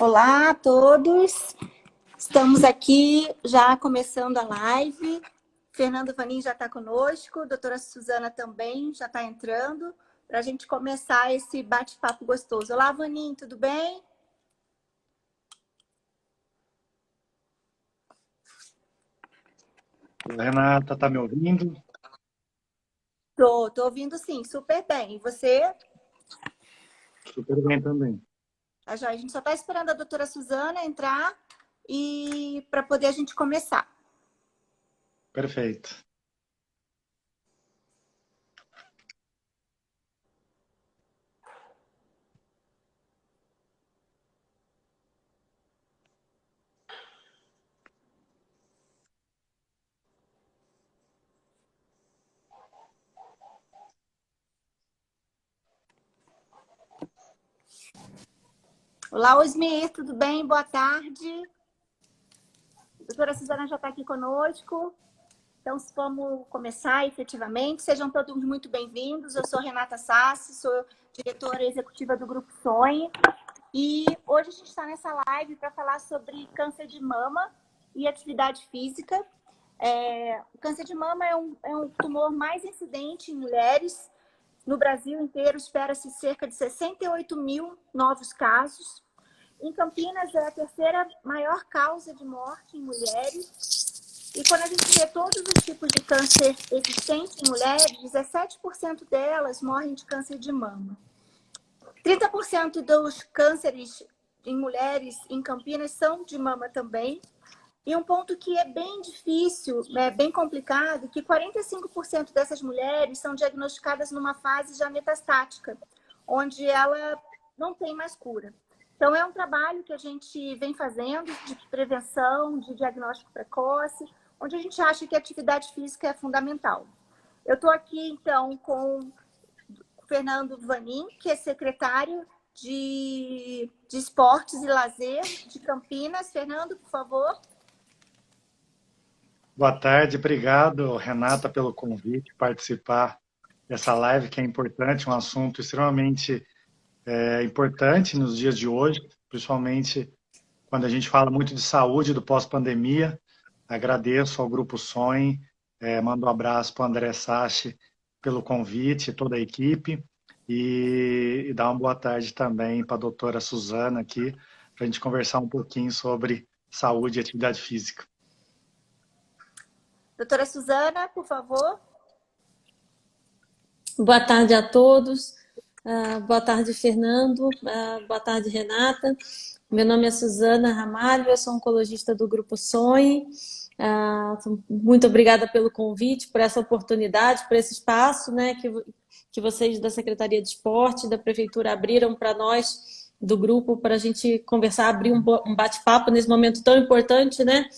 Olá a todos, estamos aqui já começando a live. Fernando Vanin já está conosco, doutora Suzana também já está entrando, para a gente começar esse bate-papo gostoso. Olá, Vanin, tudo bem? Renata, tá me ouvindo? Tô ouvindo sim, super bem. E você? Super bem também. A gente só está esperando a doutora Suzana entrar e para poder a gente começar. Perfeito. Olá, Osmir, tudo bem? Boa tarde. A doutora Suzana já está aqui conosco. Então, vamos começar efetivamente. Sejam todos muito bem-vindos. Eu sou Renata Sassi, sou diretora executiva do Grupo Sonhe. E hoje a gente está nessa live para falar sobre câncer de mama e atividade física. O câncer de mama é um tumor mais incidente em mulheres. No Brasil inteiro, espera-se cerca de 68 mil novos casos. Em Campinas, é a terceira maior causa de morte em mulheres. E quando a gente vê todos os tipos de câncer existentes em mulheres, 17% delas morrem de câncer de mama. 30% dos cânceres em mulheres em Campinas são de mama também. E um ponto que é bem difícil, bem complicado, que 45% dessas mulheres são diagnosticadas numa fase já metastática, onde ela não tem mais cura. Então, é um trabalho que a gente vem fazendo de prevenção, de diagnóstico precoce, onde a gente acha que a atividade física é fundamental. Eu estou aqui, então, com o Fernando Vanin, que é secretário de Esportes e Lazer de Campinas. Fernando, por favor. Boa tarde, obrigado, Renata, pelo convite, participar dessa live que é importante, um assunto extremamente importante nos dias de hoje, principalmente quando a gente fala muito de saúde do pós-pandemia. Agradeço ao Grupo Sonhe, mando um abraço para o André Sachi pelo convite, toda a equipe, e dar uma boa tarde também para a doutora Suzana aqui, para a gente conversar um pouquinho sobre saúde e atividade física. Doutora Suzana, por favor. Boa tarde a todos. Boa tarde, Fernando. Boa tarde, Renata. Meu nome é Suzana Ramalho, eu sou oncologista do Grupo Sonhe. Muito obrigada pelo convite, por essa oportunidade, por esse espaço, né, que vocês da Secretaria de Esporte, da Prefeitura abriram para nós, do grupo, para a gente conversar, abrir um bate-papo nesse momento tão importante, né?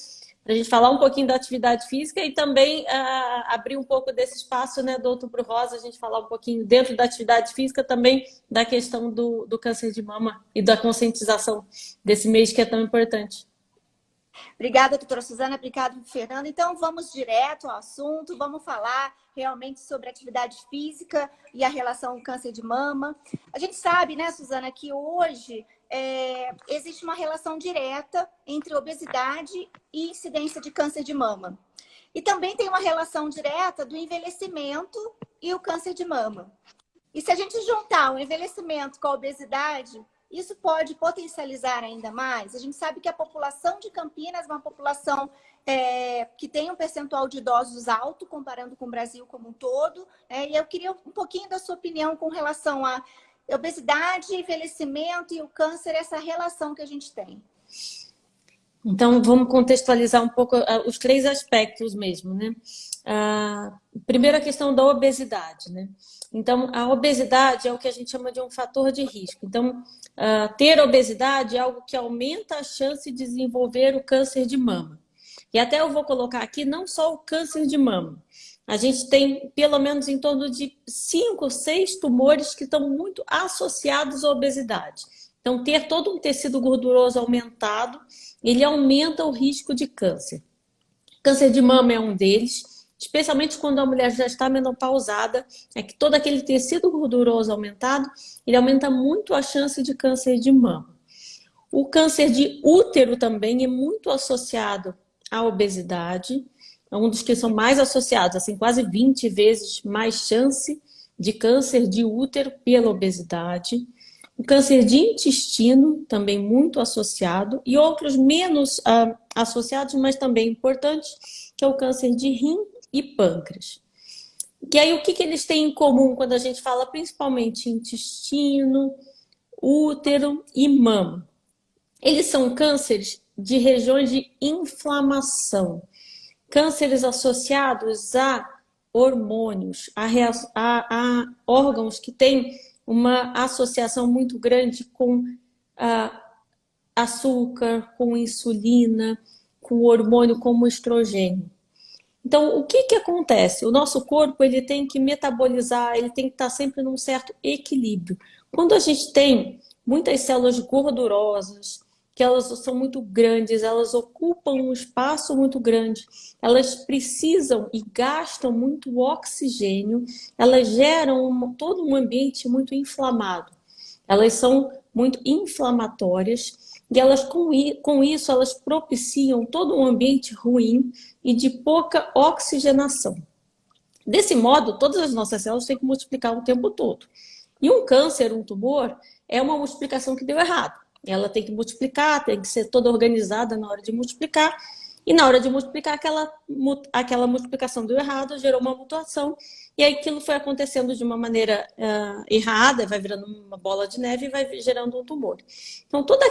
Para a gente falar um pouquinho da atividade física e também abrir um pouco desse espaço, né, do Outubro Rosa, a gente falar um pouquinho dentro da atividade física também da questão do câncer de mama e da conscientização desse mês que é tão importante. Obrigada, doutora Suzana, obrigado, Fernando. Então, vamos direto ao assunto, vamos falar realmente sobre atividade física e a relação com câncer de mama. A gente sabe, né, Suzana, que hoje existe uma relação direta entre obesidade e incidência de câncer de mama. E também tem uma relação direta do envelhecimento e o câncer de mama. E se a gente juntar o envelhecimento com a obesidade, isso pode potencializar ainda mais. A gente sabe que a população de Campinas é uma população que tem um percentual de idosos alto, comparando com o Brasil como um todo. E eu queria um pouquinho da sua opinião com relação à obesidade, envelhecimento e o câncer, essa relação que a gente tem. Então, vamos contextualizar um pouco os três aspectos mesmo, né? Primeiro, a questão da obesidade, né? Então, a obesidade é o que a gente chama de um fator de risco. Então, ter obesidade é algo que aumenta a chance de desenvolver o câncer de mama. E até eu vou colocar aqui não só o câncer de mama. A gente tem pelo menos em torno de 5, 6 tumores que estão muito associados à obesidade. Então, ter todo um tecido gorduroso aumentado, ele aumenta o risco de câncer. Câncer de mama é um deles, especialmente quando a mulher já está menopausada, é que todo aquele tecido gorduroso aumentado, ele aumenta muito a chance de câncer de mama. O câncer de útero também é muito associado à obesidade, é um dos que são mais associados, assim, quase 20 vezes mais chance de câncer de útero pela obesidade. O câncer de intestino, também muito associado, e outros menos associados, mas também importantes, que é o câncer de rim e pâncreas. E aí, o que eles têm em comum quando a gente fala principalmente intestino, útero e mama? Eles são cânceres de regiões de inflamação, cânceres associados a hormônios, a órgãos que têm uma associação muito grande com açúcar, com insulina, com hormônio como estrogênio. Então, o que acontece? O nosso corpo ele tem que metabolizar, ele tem que estar sempre num certo equilíbrio. Quando a gente tem muitas células gordurosas, que elas são muito grandes, elas ocupam um espaço muito grande, elas precisam e gastam muito oxigênio, elas geram todo um ambiente muito inflamado. Elas são muito inflamatórias e elas, com isso, elas propiciam todo um ambiente ruim e de pouca oxigenação. Desse modo, todas as nossas células têm que multiplicar o tempo todo. E um câncer, um tumor, é uma multiplicação que deu errado. Ela tem que multiplicar, tem que ser toda organizada na hora de multiplicar. E na hora de multiplicar, aquela multiplicação deu errado, gerou uma mutação. E aí aquilo foi acontecendo de uma maneira errada, vai virando uma bola de neve e vai gerando um tumor. Então, todo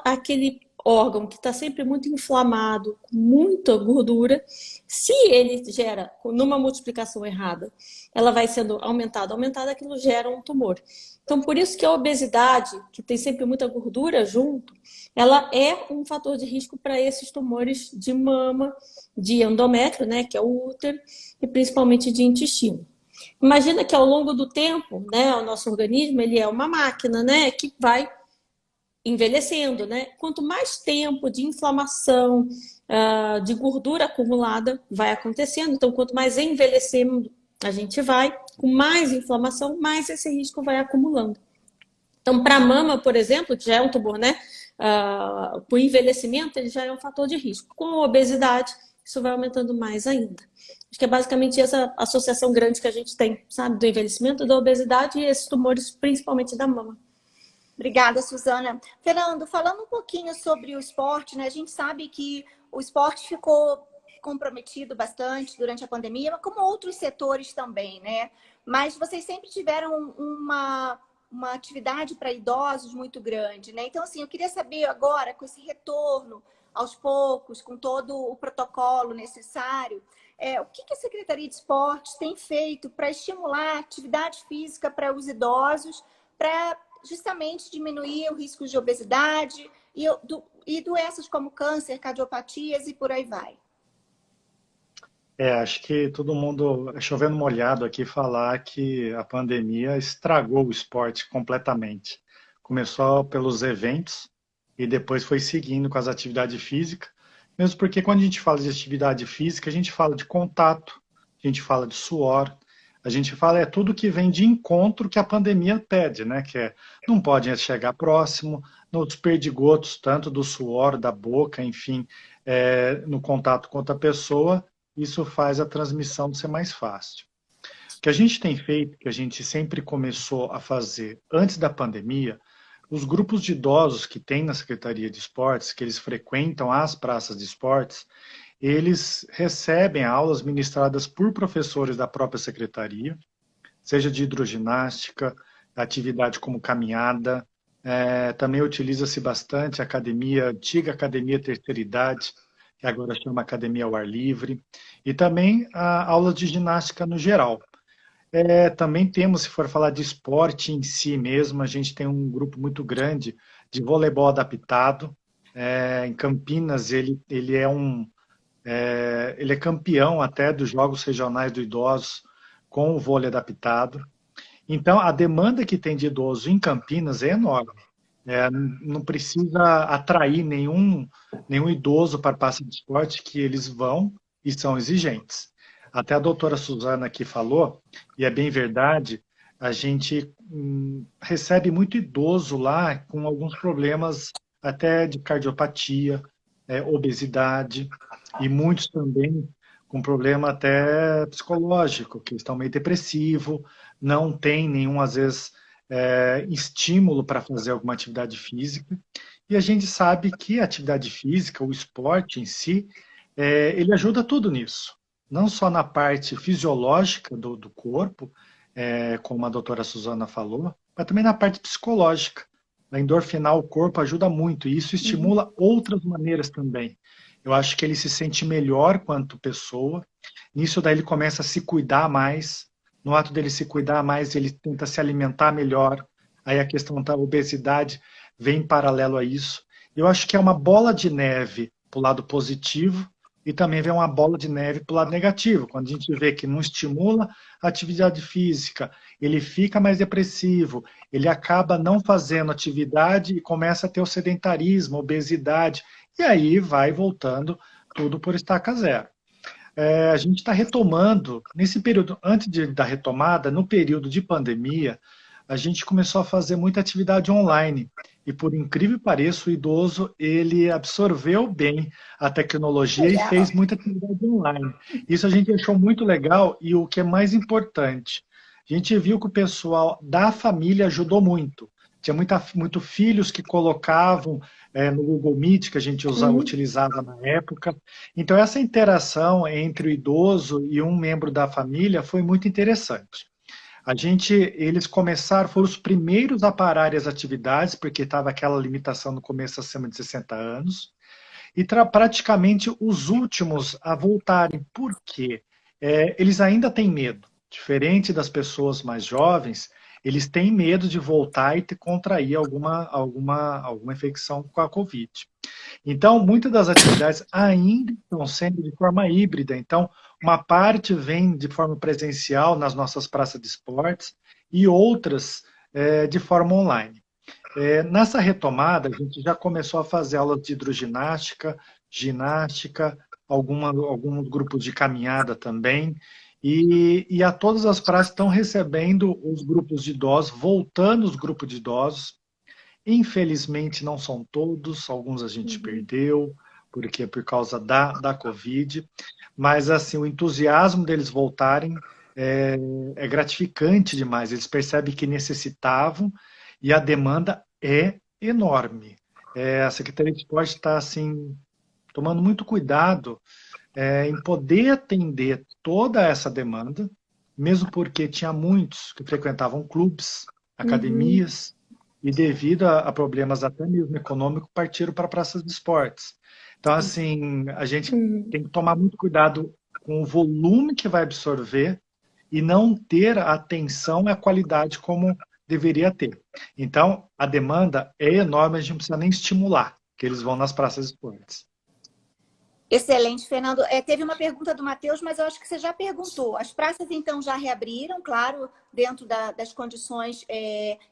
aquele órgão que está sempre muito inflamado, com muita gordura, se ele gera, numa multiplicação errada, ela vai sendo aumentada, aquilo gera um tumor. Então, por isso que a obesidade, que tem sempre muita gordura junto, ela é um fator de risco para esses tumores de mama, de endométrio, né, que é o útero, e principalmente de intestino. Imagina que ao longo do tempo, né, o nosso organismo ele é uma máquina, né, que vai envelhecendo, né? Quanto mais tempo de inflamação, de gordura acumulada vai acontecendo, então quanto mais envelhecendo a gente vai, com mais inflamação, mais esse risco vai acumulando. Então, para a mama, por exemplo, que já é um tumor, né? O envelhecimento ele já é um fator de risco. Com a obesidade, isso vai aumentando mais ainda. Acho que é basicamente essa associação grande que a gente tem, sabe? Do envelhecimento, da obesidade e esses tumores, principalmente da mama. Obrigada, Suzana. Fernando, falando um pouquinho sobre o esporte, né? A gente sabe que o esporte ficou comprometido bastante durante a pandemia, como outros setores também, né? Mas vocês sempre tiveram uma atividade para idosos muito grande, né? Então, assim, eu queria saber agora, com esse retorno aos poucos, com todo o protocolo necessário, o que a Secretaria de Esportes tem feito para estimular a atividade física para os idosos, para justamente diminuir o risco de obesidade e doenças como câncer, cardiopatias e por aí vai. Acho que todo mundo, chovendo molhado aqui, falar que a pandemia estragou o esporte completamente. Começou pelos eventos e depois foi seguindo com as atividades físicas, mesmo porque quando a gente fala de atividade física, a gente fala de contato, a gente fala de suor, a gente fala tudo que vem de encontro que a pandemia pede, né? Que não pode chegar próximo, nos perdigotos, tanto do suor, da boca, enfim, no contato com outra pessoa, isso faz a transmissão ser mais fácil. O que a gente tem feito, que a gente sempre começou a fazer antes da pandemia, os grupos de idosos que tem na Secretaria de Esportes, que eles frequentam as praças de esportes, eles recebem aulas ministradas por professores da própria secretaria, seja de hidroginástica, atividade como caminhada, também utiliza-se bastante a academia, antiga academia terceira idade, que agora chama academia ao ar livre, e também aulas de ginástica no geral. Também temos, se for falar de esporte em si mesmo, a gente tem um grupo muito grande de voleibol adaptado. Em Campinas, ele é campeão até dos Jogos Regionais do Idoso com o vôlei adaptado. Então, a demanda que tem de idosos em Campinas é enorme. Não precisa atrair nenhum idoso para a praça de esporte, que eles vão e são exigentes. Até a doutora Suzana aqui falou, e é bem verdade, a gente recebe muito idoso lá com alguns problemas até de cardiopatia, obesidade, e muitos também com problema até psicológico, que estão meio depressivo, não tem nenhum, às vezes, estímulo para fazer alguma atividade física. E a gente sabe que a atividade física, o esporte em si, ele ajuda tudo nisso. Não só na parte fisiológica do corpo, como a doutora Suzana falou, mas também na parte psicológica. A endorfinar o corpo ajuda muito, e isso estimula outras maneiras também. Eu acho que ele se sente melhor quanto pessoa, nisso daí ele começa a se cuidar mais, no ato dele se cuidar mais, ele tenta se alimentar melhor, aí a questão da obesidade vem em paralelo a isso. Eu acho que é uma bola de neve para o lado positivo, e também vem uma bola de neve para o lado negativo. Quando a gente vê que não estimula a atividade física, ele fica mais depressivo, ele acaba não fazendo atividade e começa a ter o sedentarismo, obesidade, e aí vai voltando tudo por estaca zero. A gente está retomando, nesse período, antes da retomada, no período de pandemia, a gente começou a fazer muita atividade online. E por incrível que pareça, o idoso, ele absorveu bem a tecnologia Legal. e fez muita atividade online. Isso a gente achou muito legal e o que é mais importante, a gente viu que o pessoal da família ajudou muito. Tinha muito filhos que colocavam no Google Meet, que a gente utilizava na época. Então, essa interação entre o idoso e um membro da família foi muito interessante. Eles começaram, foram os primeiros a parar as atividades, porque estava aquela limitação no começo acima de 60 anos, e praticamente os últimos a voltarem. Por quê? Eles ainda têm medo. Diferente das pessoas mais jovens, eles têm medo de voltar e contrair alguma infecção com a Covid. Então, muitas das atividades ainda estão sendo de forma híbrida. Então, uma parte vem de forma presencial nas nossas praças de esportes e outras de forma online. Nessa retomada, a gente já começou a fazer aulas de hidroginástica, ginástica, alguns grupos de caminhada também. E a todas as praças estão recebendo os grupos de idosos, voltando os grupos de idosos. Infelizmente não são todos, alguns a gente perdeu, porque por causa da Covid, mas assim, o entusiasmo deles voltarem é gratificante demais, eles percebem que necessitavam e a demanda é enorme. A Secretaria de Esporte está assim, tomando muito cuidado em poder atender toda essa demanda, mesmo porque tinha muitos que frequentavam clubes, academias, e devido a problemas até mesmo econômicos, partiram para praças de esportes. Então, assim, a gente tem que tomar muito cuidado com o volume que vai absorver e não ter a atenção e a qualidade como deveria ter. Então, a demanda é enorme, a gente não precisa nem estimular que eles vão nas praças de esportes. Excelente, Fernando. Teve uma pergunta do Matheus, mas eu acho que você já perguntou. As praças, então, já reabriram, claro, dentro das condições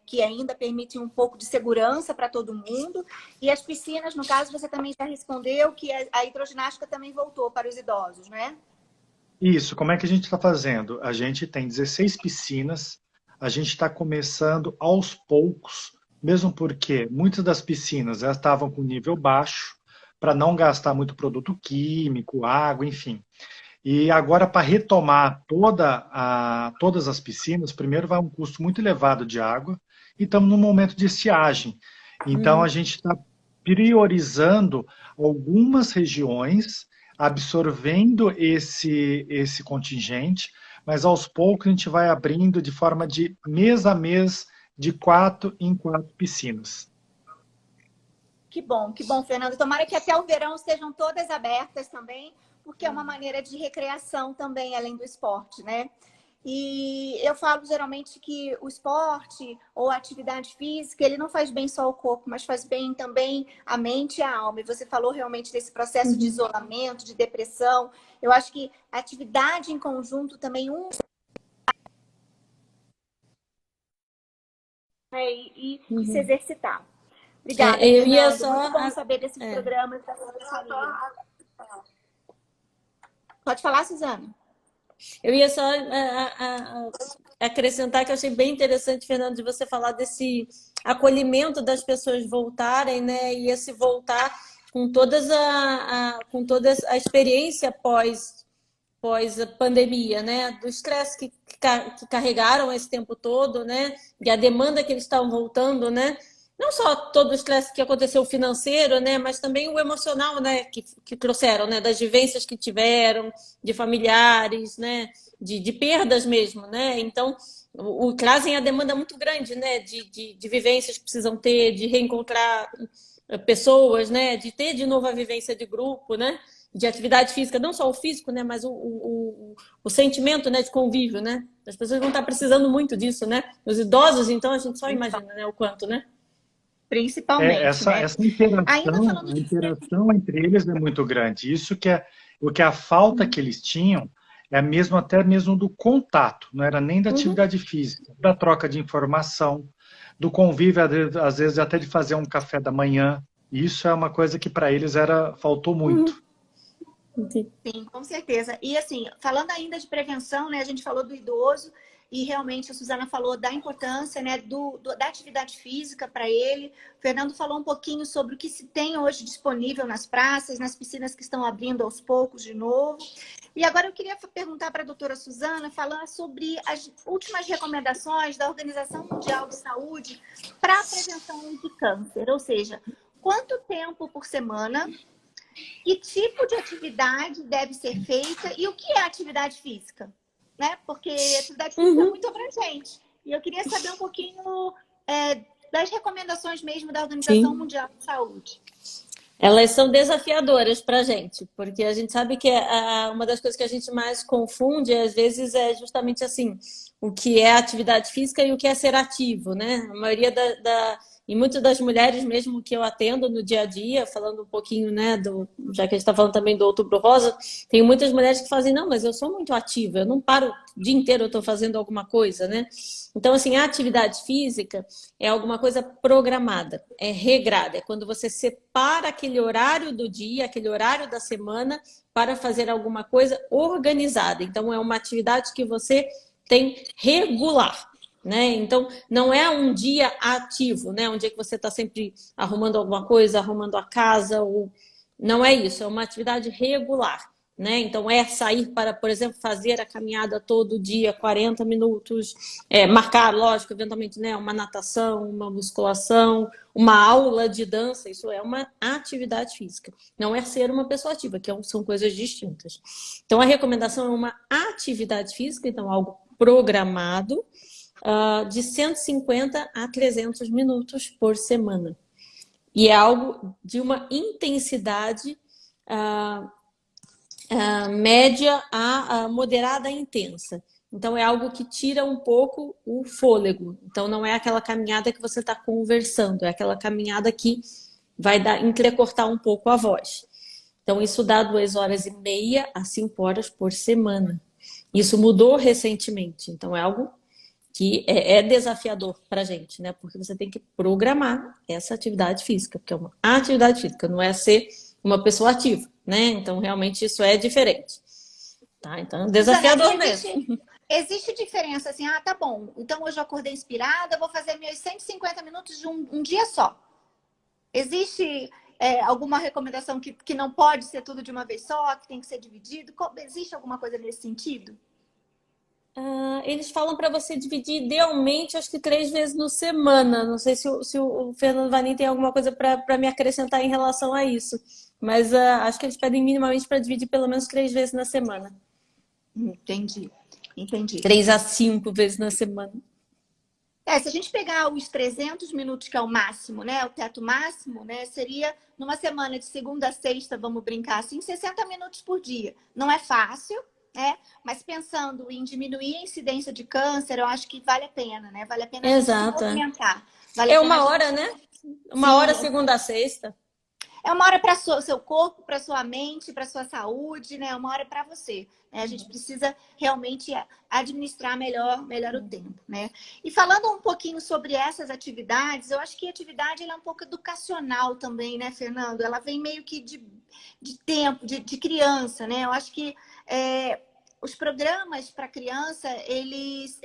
que ainda permitem um pouco de segurança para todo mundo. E as piscinas, no caso, você também já respondeu que a hidroginástica também voltou para os idosos, né? Isso, como é que a gente está fazendo? A gente tem 16 piscinas, a gente está começando aos poucos, mesmo porque muitas das piscinas elas estavam com nível baixo, para não gastar muito produto químico, água, enfim. E agora, para retomar todas as piscinas, primeiro vai um custo muito elevado de água e estamos num momento de estiagem. Então, a gente está priorizando algumas regiões, absorvendo esse contingente, mas aos poucos a gente vai abrindo de forma de mês a mês, de 4 em 4 piscinas. Que bom, Fernando. Tomara que até o verão sejam todas abertas também, porque é uma maneira de recreação também, além do esporte, né? E eu falo geralmente que o esporte ou a atividade física, ele não faz bem só ao corpo, mas faz bem também à mente e à alma. E você falou realmente desse processo de isolamento, de depressão. Eu acho que a atividade em conjunto também e se exercitar. Obrigada, Fernando. Muito bom saber desses programas da família. Pode falar, Suzana. Eu ia só acrescentar que eu achei bem interessante, Fernando, de você falar desse acolhimento das pessoas voltarem, né? E esse voltar com com toda a experiência pós a pandemia, né? Do estresse que carregaram esse tempo todo, né? E a demanda que eles estavam voltando, né? Não só todo o estresse que aconteceu financeiro, né? Mas também o emocional, né? Que trouxeram, né? Das vivências que tiveram, de familiares, né? De perdas mesmo, né? Então, trazem a demanda muito grande, né? De vivências que precisam ter, de reencontrar pessoas, né? De ter de novo a vivência de grupo, né? De atividade física, não só o físico, né, mas o sentimento, né, de convívio, né? As pessoas vão estar precisando muito disso, né? Os idosos, então, a gente só imagina, né, o quanto, né? Principalmente, né? Essa Ainda interação, falando a de... interação entre eles é muito grande. Isso que é o que a falta que eles tinham é mesmo até mesmo do contato, não era nem da atividade física, da troca de informação, do convívio, às vezes até de fazer um café da manhã. Isso é uma coisa que para eles faltou muito. Sim, com certeza. E assim, falando ainda de prevenção, né? A gente falou do idoso e realmente a Suzana falou da importância, né, da atividade física para ele. O Fernando falou um pouquinho sobre o que se tem hoje disponível nas praças, nas piscinas que estão abrindo aos poucos de novo. E agora eu queria perguntar para a doutora Suzana, falar sobre as últimas recomendações da Organização Mundial de Saúde para a prevenção de câncer. Ou seja, quanto tempo por semana, que tipo de atividade deve ser feita e o que é atividade física? Né? Porque a atividade física é muito abrangente. E eu queria saber um pouquinho das recomendações mesmo da Organização Mundial de Saúde. Elas são desafiadoras para a gente, porque a gente sabe que uma das coisas que a gente mais confunde, às vezes, é justamente assim, o que é atividade física e o que é ser ativo, né? A maioria e muitas das mulheres mesmo que eu atendo no dia a dia, falando um pouquinho, né, já que a gente está falando também do Outubro Rosa, tem muitas mulheres que fazem, não, mas eu sou muito ativa, eu não paro o dia inteiro, eu estou fazendo alguma coisa, né? Então, assim, a atividade física é alguma coisa programada, é regrada, é quando você separa aquele horário do dia, aquele horário da semana para fazer alguma coisa organizada. Então, é uma atividade que você tem regular. Né? Então, não é um dia ativo, né? Um dia que você está sempre arrumando alguma coisa, arrumando a casa, não é isso, é uma atividade regular. Né? Então, é sair para, por exemplo, fazer a caminhada todo dia, 40 minutos, marcar, lógico, eventualmente, né? Uma natação, uma musculação, uma aula de dança, isso é uma atividade física. Não é ser uma pessoa ativa, que são coisas distintas. Então, a recomendação é uma atividade física, então algo programado, de 150 a 300 minutos por semana. E é algo de uma intensidade média a moderada intensa. Então, é algo que tira um pouco o fôlego. Então, não é aquela caminhada que você está conversando, é aquela caminhada que vai entrecortar um pouco a voz. Então, isso dá 2h30 a 5 horas por semana. Isso mudou recentemente. Então, é algo que é desafiador para a gente, né? Porque você tem que programar essa atividade física, porque é uma atividade física, não é ser uma pessoa ativa, né? Então, realmente, isso é diferente. Tá? Então, é desafiador mesmo. Existe diferença assim, tá bom, então hoje eu acordei inspirada, vou fazer meus 150 minutos de um dia só. Existe alguma recomendação que não pode ser tudo de uma vez só, que tem que ser dividido? Existe alguma coisa nesse sentido? Eles falam para você dividir idealmente, acho que 3 vezes na semana. Não sei se o Fernando Vanin tem alguma coisa para me acrescentar em relação a isso. Mas acho que eles pedem minimamente para dividir pelo menos 3 vezes na semana. Entendi. 3 a 5 vezes na semana. Se a gente pegar os 300 minutos, que é o máximo, né? O teto máximo, né? Seria numa semana de segunda a sexta, vamos brincar assim, 60 minutos por dia. Não é fácil, mas pensando em diminuir a incidência de câncer, eu acho que vale a pena, né? Vale a pena a gente se movimentar. Vale a pena 1 hora, né? 1 hora segunda a sexta. É 1 hora para o seu corpo, para sua mente, para sua saúde, né? 1 hora para você. Né? A gente precisa realmente administrar melhor o tempo, né? E falando um pouquinho sobre essas atividades, eu acho que a atividade ela é um pouco educacional também, né, Fernando? Ela vem meio que de tempo, de criança, né? Eu acho que os programas para criança, eles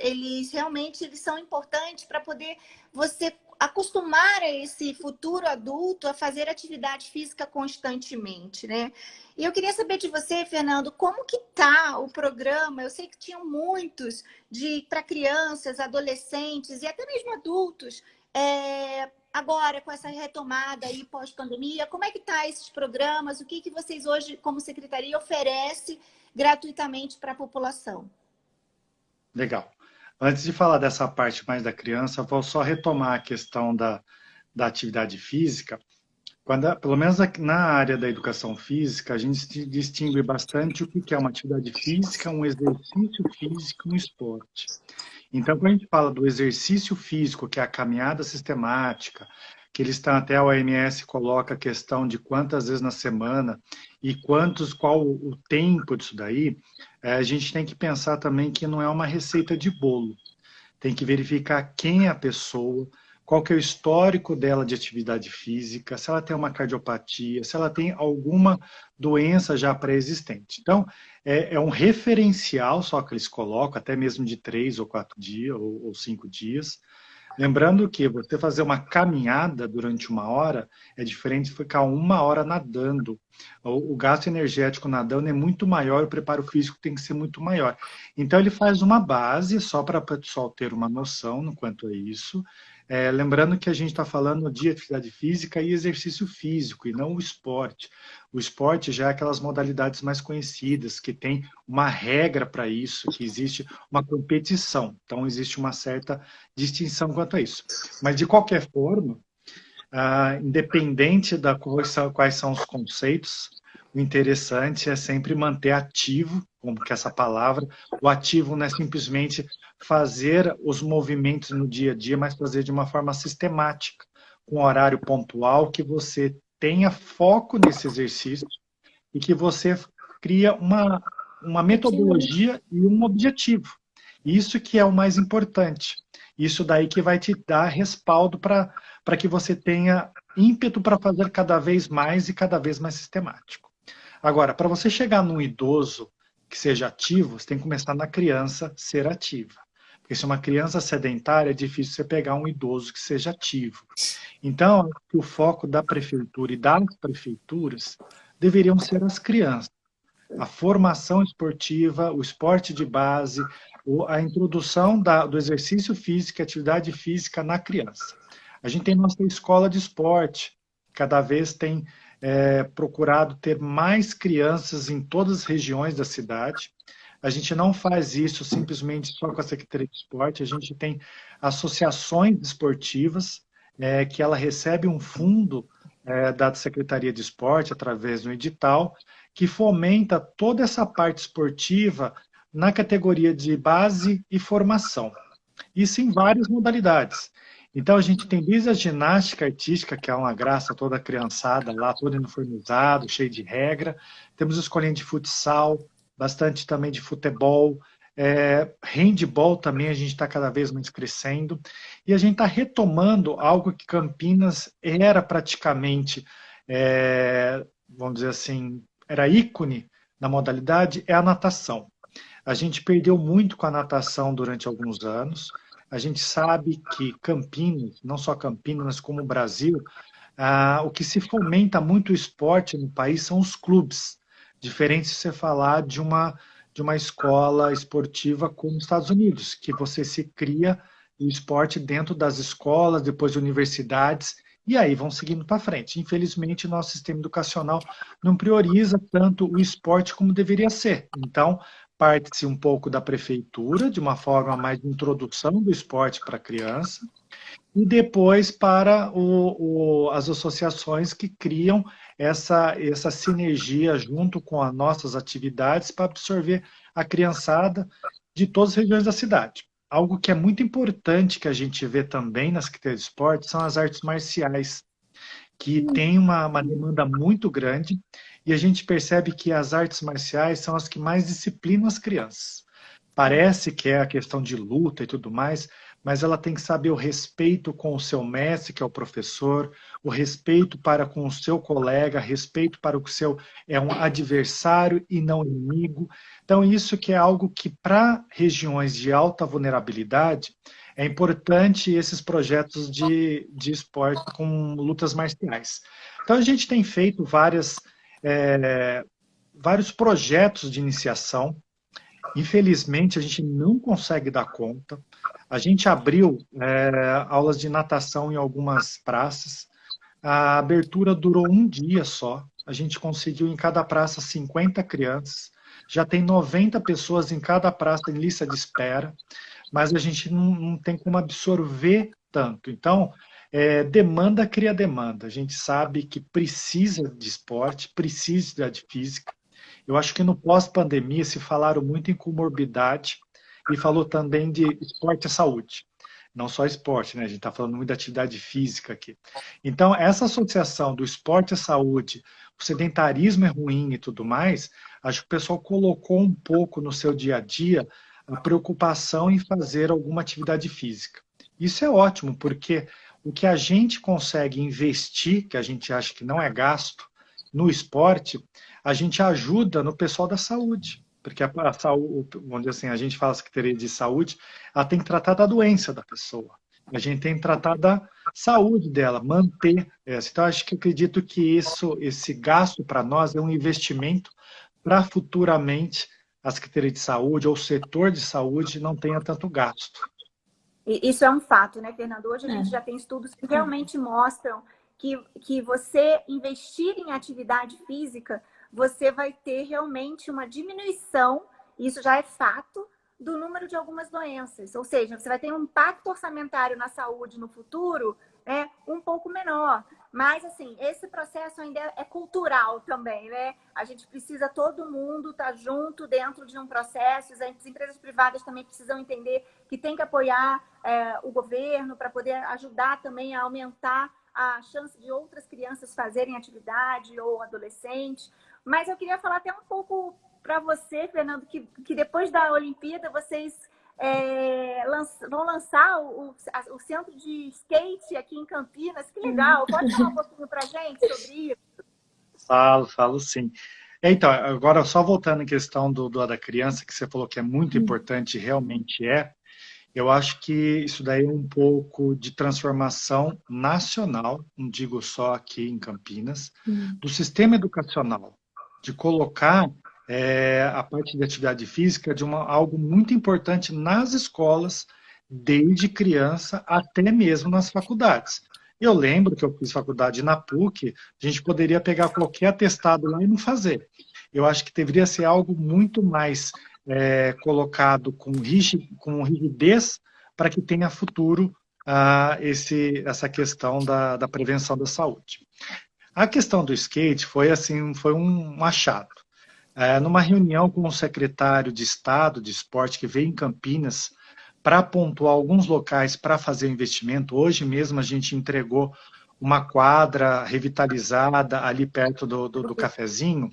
realmente eles são importantes para poder você acostumar esse futuro adulto a fazer atividade física constantemente, né? E eu queria saber de você, Fernando, como que tá o programa? Eu sei que tinham muitos para crianças, adolescentes e até mesmo adultos. Agora, com essa retomada aí pós-pandemia, como é que tá esses programas? O que vocês hoje, como secretaria, oferece gratuitamente para a população? Legal. Antes de falar dessa parte mais da criança, vou só retomar a questão da atividade física. Pelo menos na área da educação física, a gente distingue bastante o que é uma atividade física, um exercício físico e um esporte. Então, quando a gente fala do exercício físico, que é a caminhada sistemática, que eles estão até a OMS coloca a questão de quantas vezes na semana e qual o tempo disso daí, a gente tem que pensar também que não é uma receita de bolo. Tem que verificar quem é a pessoa, qual que é o histórico dela de atividade física, se ela tem uma cardiopatia, se ela tem alguma doença já pré-existente. Então, é um referencial só que eles colocam, até mesmo de 3 ou 4 dias, ou 5 dias. Lembrando que você fazer uma caminhada durante 1 hora é diferente de ficar 1 hora nadando. O gasto energético nadando é muito maior, o preparo físico tem que ser muito maior. Então, ele faz uma base, só para o pessoal ter uma noção no quanto é isso. Lembrando que a gente está falando de atividade física e exercício físico, e não o esporte. O esporte já é aquelas modalidades mais conhecidas, que tem uma regra para isso, que existe uma competição. Então, existe uma certa distinção quanto a isso. Mas, de qualquer forma, independente quais são os conceitos, o interessante é sempre manter ativo, como que essa palavra, o ativo não é simplesmente fazer os movimentos no dia a dia, mas fazer de uma forma sistemática, com horário pontual, que você tenha foco nesse exercício e que você cria uma metodologia e um objetivo. Isso que é o mais importante. Isso daí que vai te dar respaldo para que você tenha ímpeto para fazer cada vez mais e cada vez mais sistemático. Agora, para você chegar num idoso que seja ativo, você tem que começar na criança ser ativa. Porque se uma criança sedentária, é difícil você pegar um idoso que seja ativo. Então, o foco da prefeitura e das prefeituras deveriam ser as crianças. A formação esportiva, o esporte de base, a introdução do exercício físico e atividade física na criança. A gente tem nossa escola de esporte, cada vez tem procurado ter mais crianças em todas as regiões da cidade. A gente não faz isso simplesmente só com a Secretaria de Esporte, a gente tem associações esportivas que ela recebe um fundo da Secretaria de Esporte, através do edital, que fomenta toda essa parte esportiva na categoria de base e formação. Isso em várias modalidades. Então, a gente tem desde a ginástica artística, que é uma graça, toda criançada lá, todo uniformizado, cheio de regra. Temos escolinha de futsal, bastante também de futebol. Handball também, a gente está cada vez mais crescendo. E a gente está retomando algo que Campinas era praticamente, vamos dizer assim, era ícone na modalidade, é a natação. A gente perdeu muito com a natação durante alguns anos. A gente sabe que Campinas, não só Campinas, mas como o Brasil, o que se fomenta muito o esporte no país são os clubes. Diferente se você falar de uma escola esportiva como os Estados Unidos, que você se cria o esporte dentro das escolas, depois de universidades, e aí vão seguindo para frente. Infelizmente, o nosso sistema educacional não prioriza tanto o esporte como deveria ser. Então, parte-se um pouco da prefeitura, de uma forma mais de introdução do esporte para a criança, e depois para as associações que criam essa sinergia junto com as nossas atividades para absorver a criançada de todas as regiões da cidade. Algo que é muito importante que a gente vê também na Secretaria de Esporte são as artes marciais, que tem uma demanda muito grande, e a gente percebe que as artes marciais são as que mais disciplinam as crianças. Parece que é a questão de luta e tudo mais, mas ela tem que saber o respeito com o seu mestre, que é o professor, o respeito para com o seu colega, respeito para o seu é um adversário e não inimigo. Então, isso que é algo que, para regiões de alta vulnerabilidade, é importante esses projetos de esporte com lutas marciais. Então, a gente tem feito vários projetos de iniciação. Infelizmente, a gente não consegue dar conta. A gente abriu aulas de natação em algumas praças. A abertura durou um dia só. A gente conseguiu em cada praça 50 crianças. Já tem 90 pessoas em cada praça em lista de espera, mas a gente não tem como absorver tanto. Então, demanda cria demanda. A gente sabe que precisa de esporte, precisa de física. Eu acho que no pós-pandemia se falaram muito em comorbidade e falou também de esporte e saúde. Não só esporte, né? A gente está falando muito da atividade física aqui. Então, essa associação do esporte e saúde, o sedentarismo é ruim e tudo mais, acho que o pessoal colocou um pouco no seu dia a dia a preocupação em fazer alguma atividade física. Isso é ótimo, porque o que a gente consegue investir, que a gente acha que não é gasto, no esporte, a gente ajuda no pessoal da saúde. Porque a saúde, onde assim, a gente fala Secretaria de Saúde, ela tem que tratar da doença da pessoa. A gente tem que tratar da saúde dela, manter essa. Então, acredito que esse gasto para nós é um investimento para futuramente a Secretaria de Saúde ou o setor de saúde não tenha tanto gasto. Isso é um fato, né, Fernando? Hoje a gente já tem estudos que realmente mostram que você investir em atividade física, você vai ter realmente uma diminuição, isso já é fato, do número de algumas doenças. Ou seja, você vai ter um impacto orçamentário na saúde no futuro um pouco menor. Mas, assim, esse processo ainda é cultural também, né? A gente precisa, todo mundo estar junto dentro de um processo. As empresas privadas também precisam entender que tem que apoiar o governo para poder ajudar também a aumentar a chance de outras crianças fazerem atividade ou adolescentes. Mas eu queria falar até um pouco para você, Fernando, que depois da Olimpíada vocês vão lançar o centro de skate aqui em Campinas. Que legal! Pode falar um pouquinho para a gente sobre isso? Falo sim. Então, agora só voltando em questão da criança, que você falou que é muito importante, realmente eu acho que isso daí é um pouco de transformação nacional, não digo só aqui em Campinas, do sistema educacional, de colocar a parte de atividade física de algo muito importante nas escolas, desde criança até mesmo nas faculdades. Eu lembro que eu fiz faculdade na PUC, a gente poderia pegar qualquer atestado lá e não fazer. Eu acho que deveria ser algo muito mais colocado com rigidez para que tenha futuro essa questão da prevenção da saúde. A questão do skate foi um achado. Numa reunião com o secretário de Estado de Esporte, que veio em Campinas, para pontuar alguns locais para fazer investimento, hoje mesmo a gente entregou uma quadra revitalizada ali perto do cafezinho.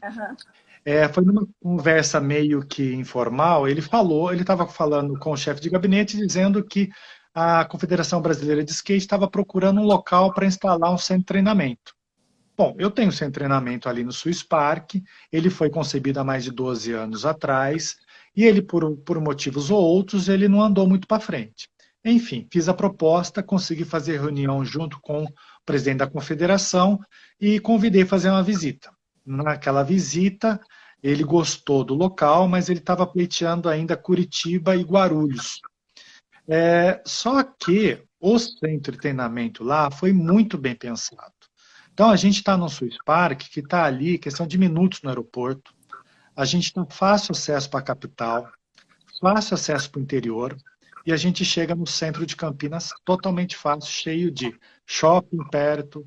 Foi numa conversa meio que informal, ele estava falando com o chefe de gabinete, dizendo que a Confederação Brasileira de Skate estava procurando um local para instalar um centro de treinamento. Bom, eu tenho um centro de treinamento ali no Swiss Park, ele foi concebido há mais de 12 anos atrás, e ele, por motivos ou outros, ele não andou muito para frente. Enfim, fiz a proposta, consegui fazer reunião junto com o presidente da confederação e convidei a fazer uma visita. Naquela visita, ele gostou do local, mas ele estava pleiteando ainda Curitiba e Guarulhos. Só que o centro de treinamento lá foi muito bem pensado. Então, a gente está no Swiss Park, que está ali, questão de minutos no aeroporto. A gente tem fácil acesso para a capital, fácil acesso para o interior, e a gente chega no centro de Campinas totalmente fácil, cheio de shopping perto,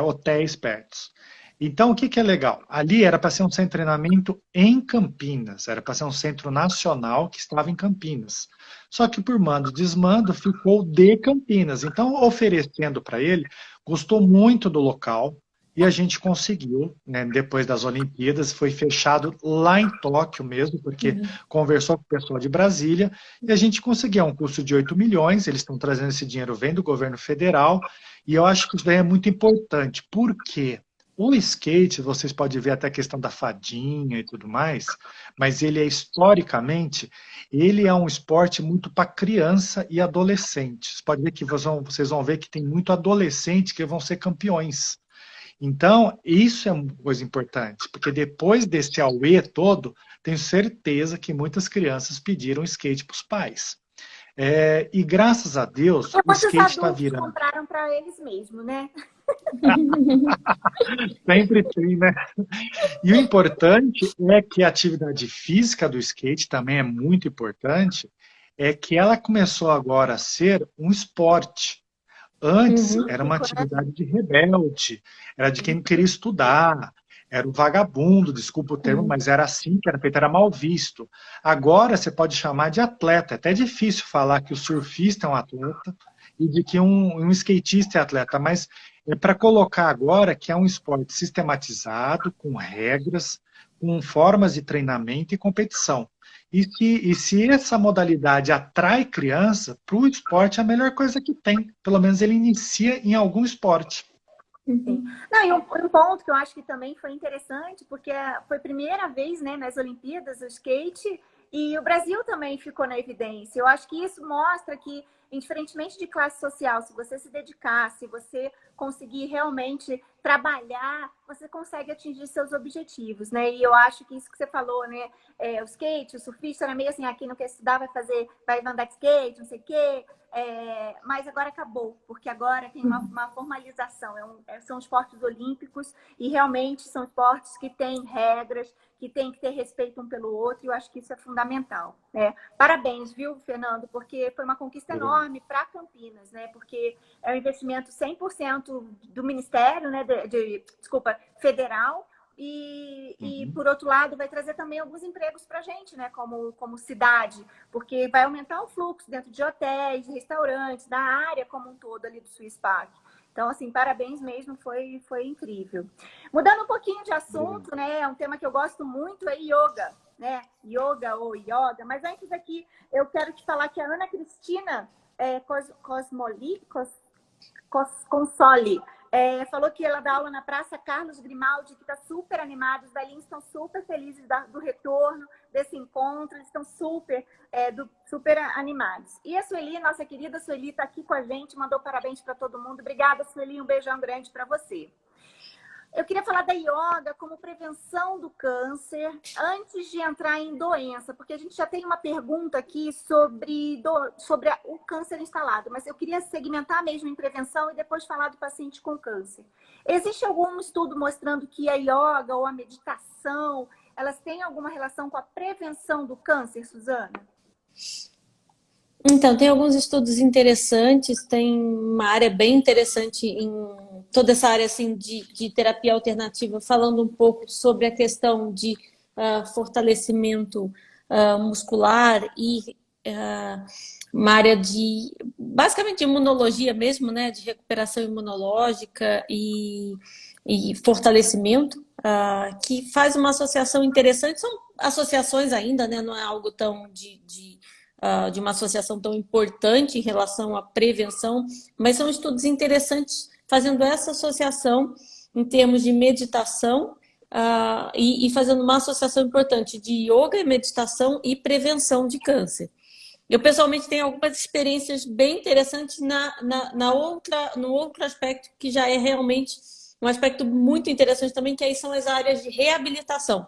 hotéis perto. Então, o que é legal? Ali era para ser um centro de treinamento em Campinas, era para ser um centro nacional que estava em Campinas. Só que por mando e desmando ficou de Campinas. Então, oferecendo para ele, gostou muito do local, e a gente conseguiu, né, depois das Olimpíadas, foi fechado lá em Tóquio mesmo, porque conversou com o pessoal de Brasília, e a gente conseguiu um custo de 8 milhões, eles estão trazendo esse dinheiro, vem do governo federal, e eu acho que isso daí é muito importante, porque o skate, vocês podem ver até a questão da fadinha e tudo mais, mas ele é historicamente, ele é um esporte muito para criança e adolescente. Vocês podem ver que vocês vão ver que tem muito adolescente que vão ser campeões. Então, isso é uma coisa importante, porque depois desse auê todo, tenho certeza que muitas crianças pediram skate para os pais. E graças a Deus, E o muitos skate está adultos virando. compraram para eles mesmos, né? Sempre tem, né? E o importante é que a atividade física do skate também é muito importante, é que ela começou agora a ser um esporte. Antes era uma atividade de rebelde, era de quem não queria estudar, era o vagabundo, desculpa o termo, mas era assim que era feito, era mal visto. Agora você pode chamar de atleta, é até difícil falar que o surfista é um atleta e de que um skatista é atleta, mas é para colocar agora que é um esporte sistematizado, com regras, com formas de treinamento e competição. E se essa modalidade atrai criança, para o esporte é a melhor coisa que tem. Pelo menos ele inicia em algum esporte. Sim. Não, e um ponto que eu acho que também foi interessante, porque foi a primeira vez, né, nas Olimpíadas, o skate, e o Brasil também ficou na evidência. Eu acho que isso mostra que, indiferentemente de classe social, se você se dedicar, se você conseguir realmente trabalhar, você consegue atingir seus objetivos, né? E eu acho que isso que você falou, né? O skate, o surfista era meio assim, quem não quer estudar vai andar de skate, não sei o quê. Mas agora acabou, porque agora tem uma formalização. São esportes olímpicos e realmente são esportes que têm regras, que têm que ter respeito um pelo outro, e eu acho que isso é fundamental. Né? Parabéns, viu, Fernando? Porque foi uma conquista enorme para Campinas, né? Porque é um investimento 100% do Ministério, né? Desculpa, federal. E por outro lado, vai trazer também alguns empregos para a gente, né? Como cidade, porque vai aumentar o fluxo dentro de hotéis, restaurantes, da área como um todo ali do Swiss Park. Então, assim, parabéns mesmo, foi incrível. Mudando um pouquinho de assunto, né? É um tema que eu gosto muito, é yoga, né? Yoga ou yoga. Mas antes aqui, eu quero te falar que a Ana Cristina Consoli falou que ela dá aula na Praça Carlos Grimaldi, que está super animada. Os velhinhos estão super felizes do retorno desse encontro, eles estão super animados. E a Sueli, nossa querida Sueli, está aqui com a gente, mandou parabéns para todo mundo. Obrigada, Sueli, um beijão grande para você. Eu queria falar da yoga como prevenção do câncer antes de entrar em doença, porque a gente já tem uma pergunta aqui sobre o câncer instalado, mas eu queria segmentar mesmo em prevenção e depois falar do paciente com câncer. Existe algum estudo mostrando que a yoga ou a meditação, elas têm alguma relação com a prevenção do câncer, Suzana? Então, tem alguns estudos interessantes, tem uma área bem interessante em toda essa área assim, de terapia alternativa, falando um pouco sobre a questão de fortalecimento muscular e uma área de, basicamente, de imunologia mesmo, né, de recuperação imunológica e fortalecimento, que faz uma associação interessante. São associações ainda, né, não é algo tão de uma associação tão importante em relação à prevenção, mas são estudos interessantes fazendo essa associação em termos de meditação e fazendo uma associação importante de yoga e meditação e prevenção de câncer. Eu, pessoalmente, tenho algumas experiências bem interessantes no outro aspecto, que já é realmente um aspecto muito interessante também, que aí são as áreas de reabilitação.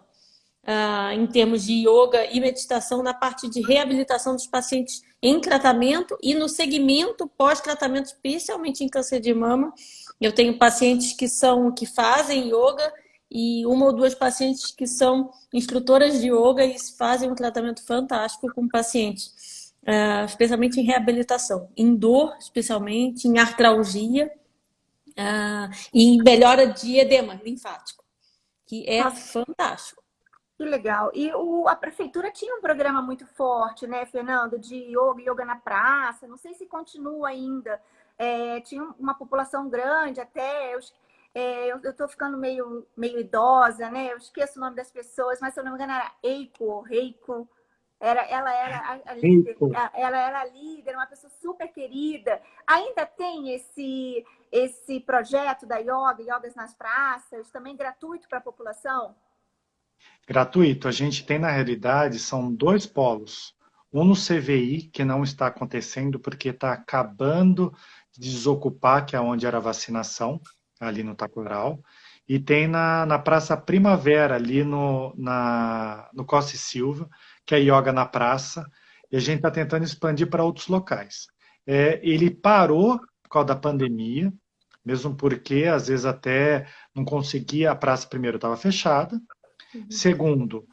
Em termos de yoga e meditação, na parte de reabilitação dos pacientes em tratamento e no segmento pós-tratamento, especialmente em câncer de mama. Eu tenho pacientes que fazem yoga e uma ou duas pacientes que são instrutoras de yoga e fazem um tratamento fantástico com pacientes, especialmente em reabilitação, em dor, especialmente, em artralgia e em melhora de edema linfático, que é fantástico. Que legal. E a prefeitura tinha um programa muito forte, né, Fernando, de yoga na praça. Não sei se continua ainda. Tinha uma população grande até. eu tô ficando meio idosa, né? Eu esqueço o nome das pessoas, mas se eu não me engano era Eiko, ou Reiko. Ela era a líder, Eiko. ela era a líder, uma pessoa super querida. Ainda tem esse projeto da yoga, yogas nas praças, também gratuito para a população? Gratuito. A gente tem, na realidade, são dois polos. Um no CVI, que não está acontecendo porque está acabando de desocupar, que é onde era a vacinação, ali no Taquaral. E tem na Praça Primavera, ali no Costa e Silva, que é Yoga na Praça. E a gente está tentando expandir para outros locais. Ele parou por causa da pandemia, mesmo porque, às vezes, até não conseguia, a praça primeiro estava fechada. Segundo,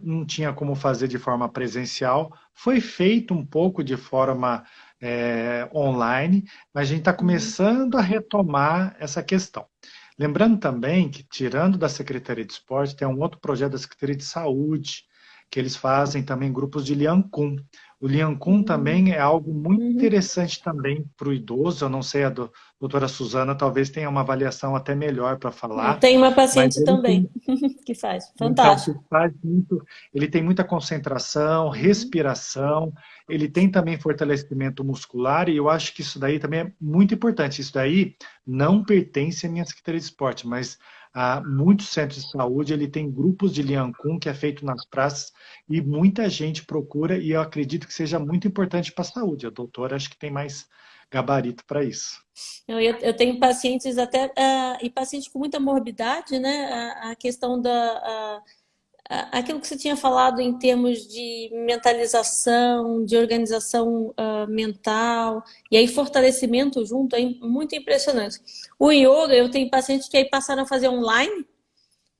não tinha como fazer de forma presencial. Foi feito um pouco de forma online, mas a gente está começando a retomar essa questão. Lembrando também que, tirando da Secretaria de Esporte, tem um outro projeto da Secretaria de Saúde, que eles fazem também grupos de Lian Kun. O Lian Kun também é algo muito interessante também para o idoso. Eu não sei, a doutora Suzana talvez tenha uma avaliação até melhor para falar. Eu tenho uma Mas paciente ele também que faz. então, Fantástico. ele tem muita concentração, respiração, ele tem também fortalecimento muscular, e eu acho que isso daí também é muito importante. Isso daí não pertence à minha Secretaria de Esporte, mas a muitos centros de saúde, ele tem grupos de Lian Kun, que é feito nas praças, e muita gente procura, e eu acredito que seja muito importante para a saúde. A doutora acho que tem mais gabarito para isso. Eu tenho pacientes até, e pacientes com muita morbidade, né? A questão aquilo que você tinha falado em termos de mentalização, de organização mental, e aí fortalecimento junto, é muito impressionante. O yoga, eu tenho pacientes que aí passaram a fazer online,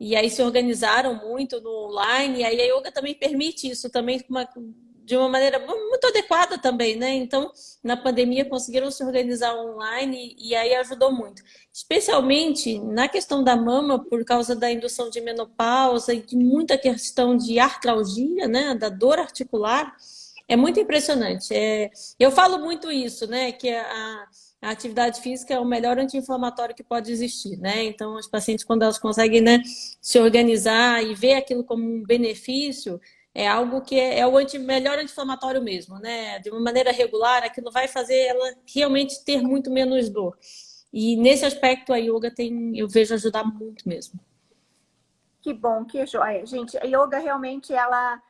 e aí se organizaram muito no online, e aí a yoga também permite isso também de uma maneira muito adequada também, né? Então, na pandemia conseguiram se organizar online e aí ajudou muito. Especialmente na questão da mama, por causa da indução de menopausa e de muita questão de artralgia, né? Da dor articular, é muito impressionante. Eu falo muito isso, né? Que a atividade física é o melhor anti-inflamatório que pode existir, né? Então, os pacientes, quando elas conseguem, né, se organizar e ver aquilo como um benefício, é algo que é o melhor anti-inflamatório mesmo, né? De uma maneira regular, aquilo vai fazer ela realmente ter muito menos dor. E nesse aspecto, a yoga eu vejo ajudar muito mesmo. Que bom, que joia. Gente, a yoga realmente ela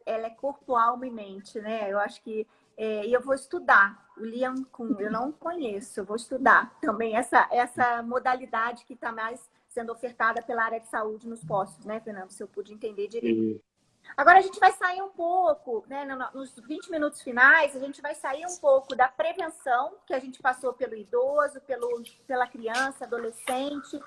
é corpo, alma e mente, né? Eu acho que eu vou estudar o Lian Kun, eu não conheço, eu vou estudar também essa modalidade que está mais sendo ofertada pela área de saúde nos postos, né, Fernando? Se eu pude entender direito. Agora a gente vai sair um pouco, né, nos 20 minutos finais, a gente vai sair um pouco da prevenção que a gente passou pelo idoso, pela criança, adolescente,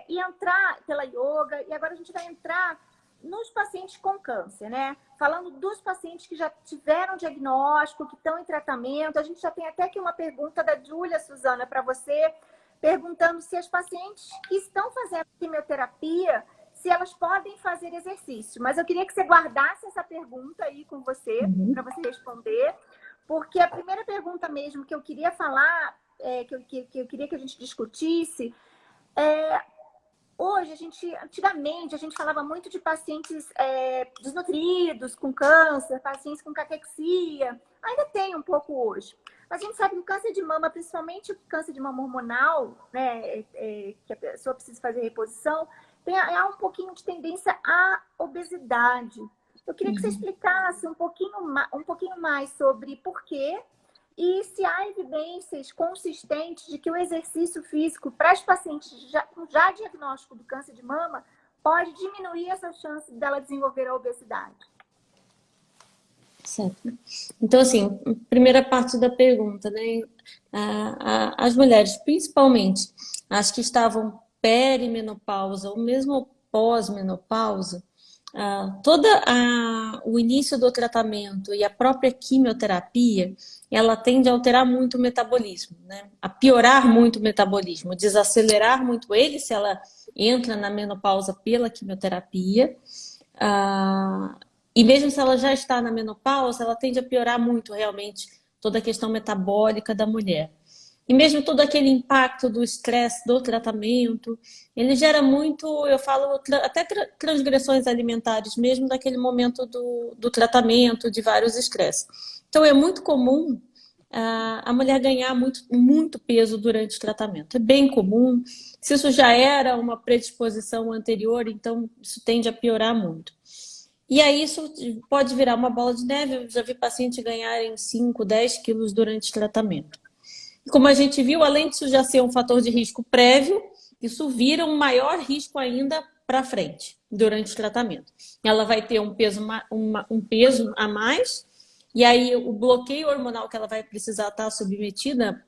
e entrar pela yoga, e agora a gente vai entrar nos pacientes com câncer, né? Falando dos pacientes que já tiveram diagnóstico, que estão em tratamento. A gente já tem até aqui uma pergunta da Júlia, Suzana, para você, perguntando se as pacientes que estão fazendo quimioterapia, se elas podem fazer exercício. Mas eu queria que você guardasse essa pergunta aí com você, para você responder, porque a primeira pergunta mesmo que eu queria falar, que eu queria que a gente discutisse, hoje, antigamente, a gente falava muito de pacientes desnutridos, com câncer, pacientes com caquexia. Ainda tem um pouco hoje. Mas a gente sabe que o câncer de mama, principalmente o câncer de mama hormonal, né, que a pessoa precisa fazer reposição, há um pouquinho de tendência à obesidade. Eu queria que você explicasse um pouquinho mais sobre por quê e se há evidências consistentes de que o exercício físico para as pacientes com já diagnóstico do câncer de mama pode diminuir essa chance dela desenvolver a obesidade. Certo. Então, assim, primeira parte da pergunta, né? As mulheres, principalmente as que estavam perimenopausa ou mesmo pós-menopausa, o início do tratamento e a própria quimioterapia, ela tende a alterar muito o metabolismo, né? A piorar muito o metabolismo, desacelerar muito ele se ela entra na menopausa pela quimioterapia. E mesmo se ela já está na menopausa, ela tende a piorar muito realmente toda a questão metabólica da mulher. E mesmo todo aquele impacto do estresse do tratamento, ele gera muito, eu falo, até transgressões alimentares, mesmo daquele momento do tratamento, de vários estresses. Então, é muito comum a mulher ganhar muito peso durante o tratamento. É bem comum. Se isso já era uma predisposição anterior, então isso tende a piorar muito. E aí isso pode virar uma bola de neve. Eu já vi paciente ganharem 5, 10 quilos durante o tratamento. Como a gente viu, além disso já ser um fator de risco prévio, isso vira um maior risco ainda para frente, durante o tratamento. Ela vai ter um peso a mais, e aí o bloqueio hormonal que ela vai precisar estar submetida,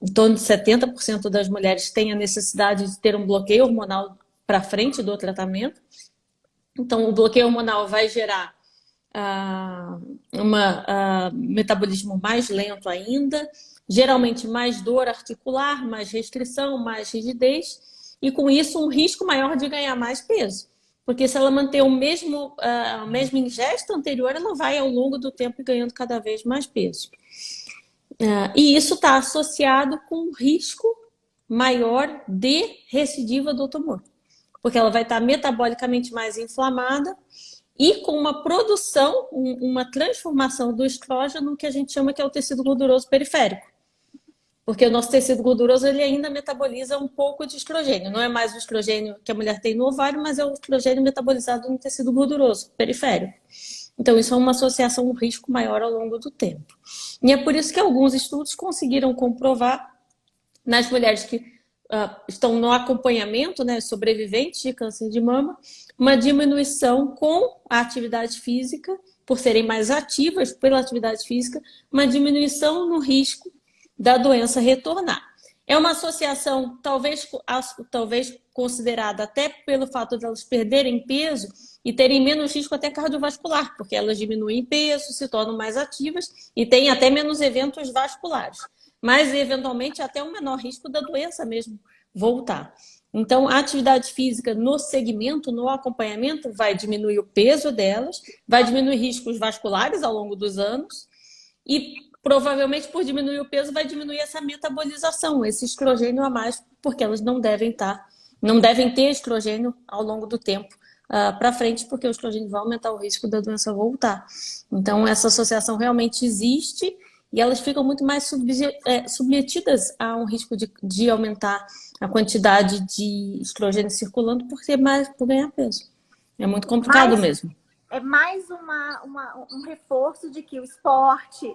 em torno de 70% das mulheres têm a necessidade de ter um bloqueio hormonal para frente do tratamento. Então, o bloqueio hormonal vai gerar metabolismo mais lento ainda, geralmente mais dor articular, mais restrição, mais rigidez, e com isso um risco maior de ganhar mais peso. Porque se ela manter a mesma ingesta anterior, ela vai ao longo do tempo ganhando cada vez mais peso. E isso está associado com um risco maior de recidiva do tumor. Porque ela vai estar metabolicamente mais inflamada e com uma produção, uma transformação do estrógeno que a gente chama que é o tecido gorduroso periférico. Porque o nosso tecido gorduroso ele ainda metaboliza um pouco de estrogênio. Não é mais o estrogênio que a mulher tem no ovário, mas é o estrogênio metabolizado no tecido gorduroso periférico. Então, isso é uma associação, um risco maior ao longo do tempo. E é por isso que alguns estudos conseguiram comprovar nas mulheres que estão no acompanhamento, né, sobreviventes de câncer de mama, uma diminuição com a atividade física, por serem mais ativas pela atividade física, uma diminuição no risco da doença retornar. É uma associação talvez considerada até pelo fato de elas perderem peso e terem menos risco até cardiovascular, porque elas diminuem peso, se tornam mais ativas e têm até menos eventos vasculares. Mas, eventualmente, até um menor risco da doença mesmo voltar. Então, a atividade física no segmento, no acompanhamento, vai diminuir o peso delas, vai diminuir riscos vasculares ao longo dos anos e, provavelmente, por diminuir o peso, vai diminuir essa metabolização, esse estrogênio a mais, porque elas não devem ter estrogênio ao longo do tempo para frente, porque o estrogênio vai aumentar o risco da doença voltar. Então, essa associação realmente existe. E elas ficam muito mais submetidas a um risco de aumentar a quantidade de estrogênio circulando por ganhar peso. É muito complicado mesmo. É mais um reforço de que o esporte,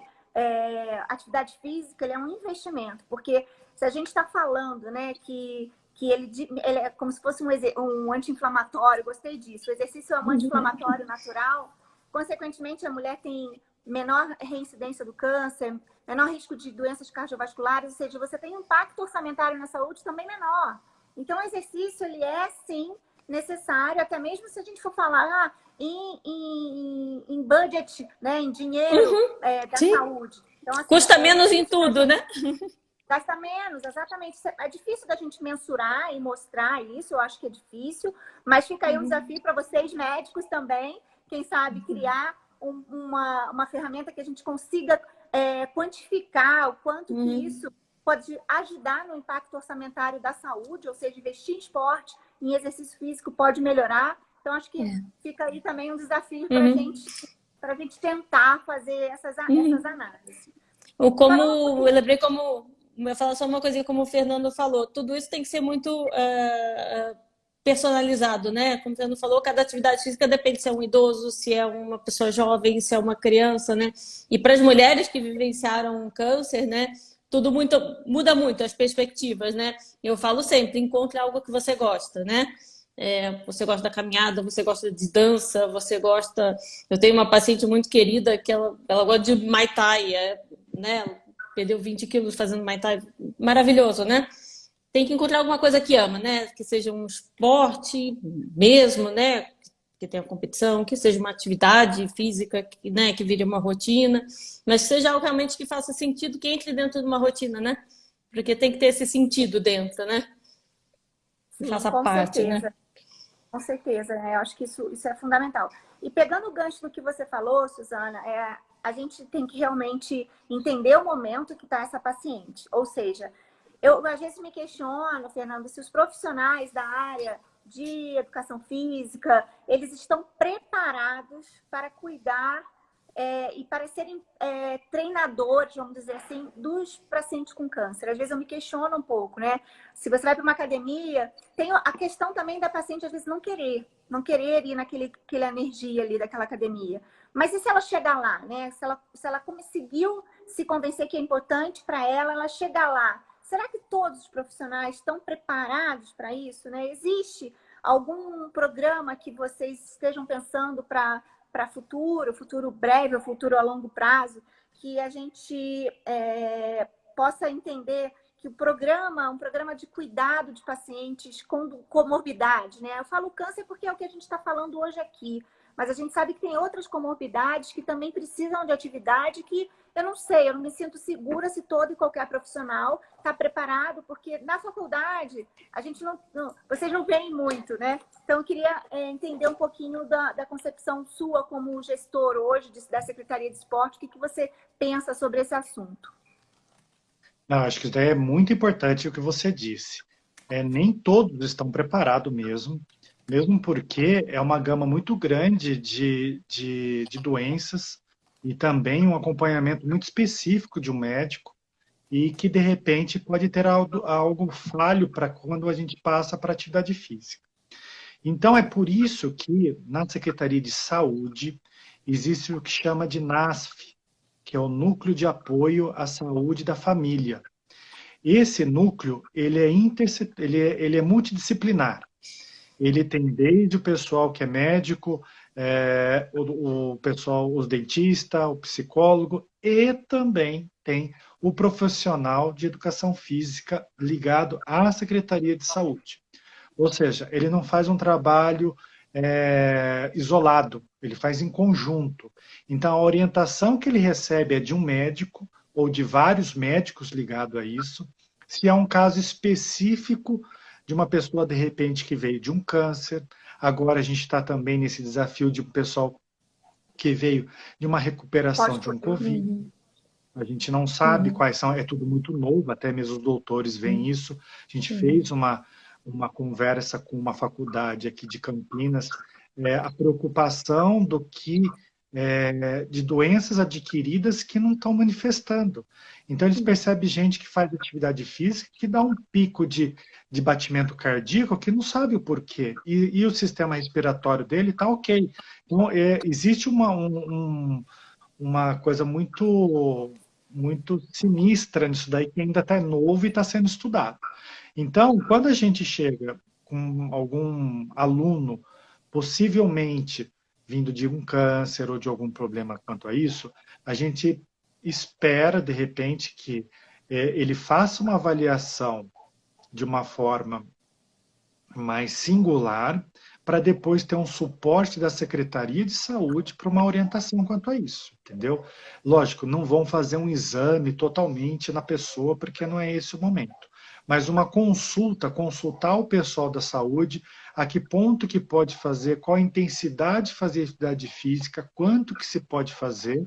atividade física, ele é um investimento. Porque se a gente está falando, né, que ele é como se fosse um anti-inflamatório, gostei disso. O exercício é um anti-inflamatório natural. Consequentemente, a mulher tem menor reincidência do câncer, menor risco de doenças cardiovasculares, ou seja, você tem um impacto orçamentário na saúde também menor. Então, o exercício, ele é, sim, necessário, até mesmo se a gente for falar em budget, né, em dinheiro da saúde. Então, assim, custa menos em tudo, né? Gasta menos, exatamente. É difícil da gente mensurar e mostrar isso, eu acho que é difícil, mas fica aí um desafio para vocês, médicos também, quem sabe criar uma ferramenta que a gente consiga quantificar o quanto que isso pode ajudar no impacto orçamentário da saúde, ou seja, investir em esporte, em exercício físico pode melhorar. Então, acho que fica aí também um desafio para a gente tentar fazer essas análises. Eu lembrei como... Eu vou falar só uma coisinha como o Fernando falou. Tudo isso tem que ser muito personalizado, né? Como o Fernando falou, cada atividade física depende se é um idoso, se é uma pessoa jovem, se é uma criança, né? E para as mulheres que vivenciaram câncer, né? Tudo muda muito as perspectivas, né? Eu falo sempre, encontre algo que você gosta, né? Você gosta da caminhada, você gosta de dança, você gosta... Eu tenho uma paciente muito querida que ela gosta de Muay Thai, né? Perdeu 20 quilos fazendo Muay Thai, maravilhoso, né? Tem que encontrar alguma coisa que ama, né? Que seja um esporte mesmo, né? Que tenha competição, que seja uma atividade física, né? Que vire uma rotina, mas que seja algo realmente que faça sentido, que entre dentro de uma rotina, né? Porque tem que ter esse sentido dentro, né? Que faça parte, certeza. né? Com certeza, né? Eu acho que isso é fundamental. E pegando o gancho do que você falou, Suzana, a gente tem que realmente entender o momento que está essa paciente. Ou seja, eu às vezes me questiono, Fernando, se os profissionais da área de educação física, eles estão preparados para cuidar e para serem treinadores, vamos dizer assim, dos pacientes com câncer. Às vezes eu me questiono um pouco, né? Se você vai para uma academia, tem a questão também da paciente, às vezes, não querer ir naquela energia ali daquela academia. Mas e se ela chegar lá, né? Se ela conseguiu se convencer que é importante para ela chegar lá, será que todos os profissionais estão preparados para isso, né? Existe algum programa que vocês estejam pensando para futuro breve, ou futuro a longo prazo, que a gente possa entender que um programa de cuidado de pacientes com comorbidade, né? Eu falo câncer porque é o que a gente está falando hoje aqui, mas a gente sabe que tem outras comorbidades que também precisam de atividade que eu não sei, eu não me sinto segura se todo e qualquer profissional está preparado, porque na faculdade a gente vocês não veem muito, né? Então eu queria entender um pouquinho da concepção sua como gestor hoje da Secretaria de Esporte, o que você pensa sobre esse assunto? Não, acho que isso daí é muito importante o que você disse. Nem todos estão preparados mesmo porque é uma gama muito grande de doenças e também um acompanhamento muito específico de um médico e que, de repente, pode ter algo falho para quando a gente passa para a atividade física. Então, é por isso que, na Secretaria de Saúde, existe o que chama de NASF, que é o Núcleo de Apoio à Saúde da Família. Esse núcleo, ele é multidisciplinar. Ele tem desde o pessoal que é médico, o pessoal, os dentistas, o psicólogo, e também tem o profissional de educação física ligado à Secretaria de Saúde. Ou seja, ele não faz um trabalho isolado, ele faz em conjunto. Então, a orientação que ele recebe é de um médico ou de vários médicos ligados a isso. Se é um caso específico de uma pessoa, de repente, que veio de um câncer. Agora a gente está também nesse desafio de um pessoal que veio de uma recuperação de um Covid. A gente não sabe quais são, é tudo muito novo, até mesmo os doutores veem isso. A gente fez uma conversa com uma faculdade aqui de Campinas, a preocupação de doenças adquiridas que não estão manifestando. Então, eles percebem gente que faz atividade física, que dá um pico de batimento cardíaco, que não sabe o porquê. E o sistema respiratório dele está ok. Então, existe uma coisa muito sinistra nisso daí, que ainda está novo e está sendo estudado. Então, quando a gente chega com algum aluno, possivelmente vindo de um câncer ou de algum problema quanto a isso, a gente espera, de repente, que ele faça uma avaliação de uma forma mais singular, para depois ter um suporte da Secretaria de Saúde para uma orientação quanto a isso, entendeu? Lógico, não vão fazer um exame totalmente na pessoa, porque não é esse o momento. Mas uma consultar o pessoal da saúde, a que ponto que pode fazer, qual a intensidade de fazer atividade física, quanto que se pode fazer,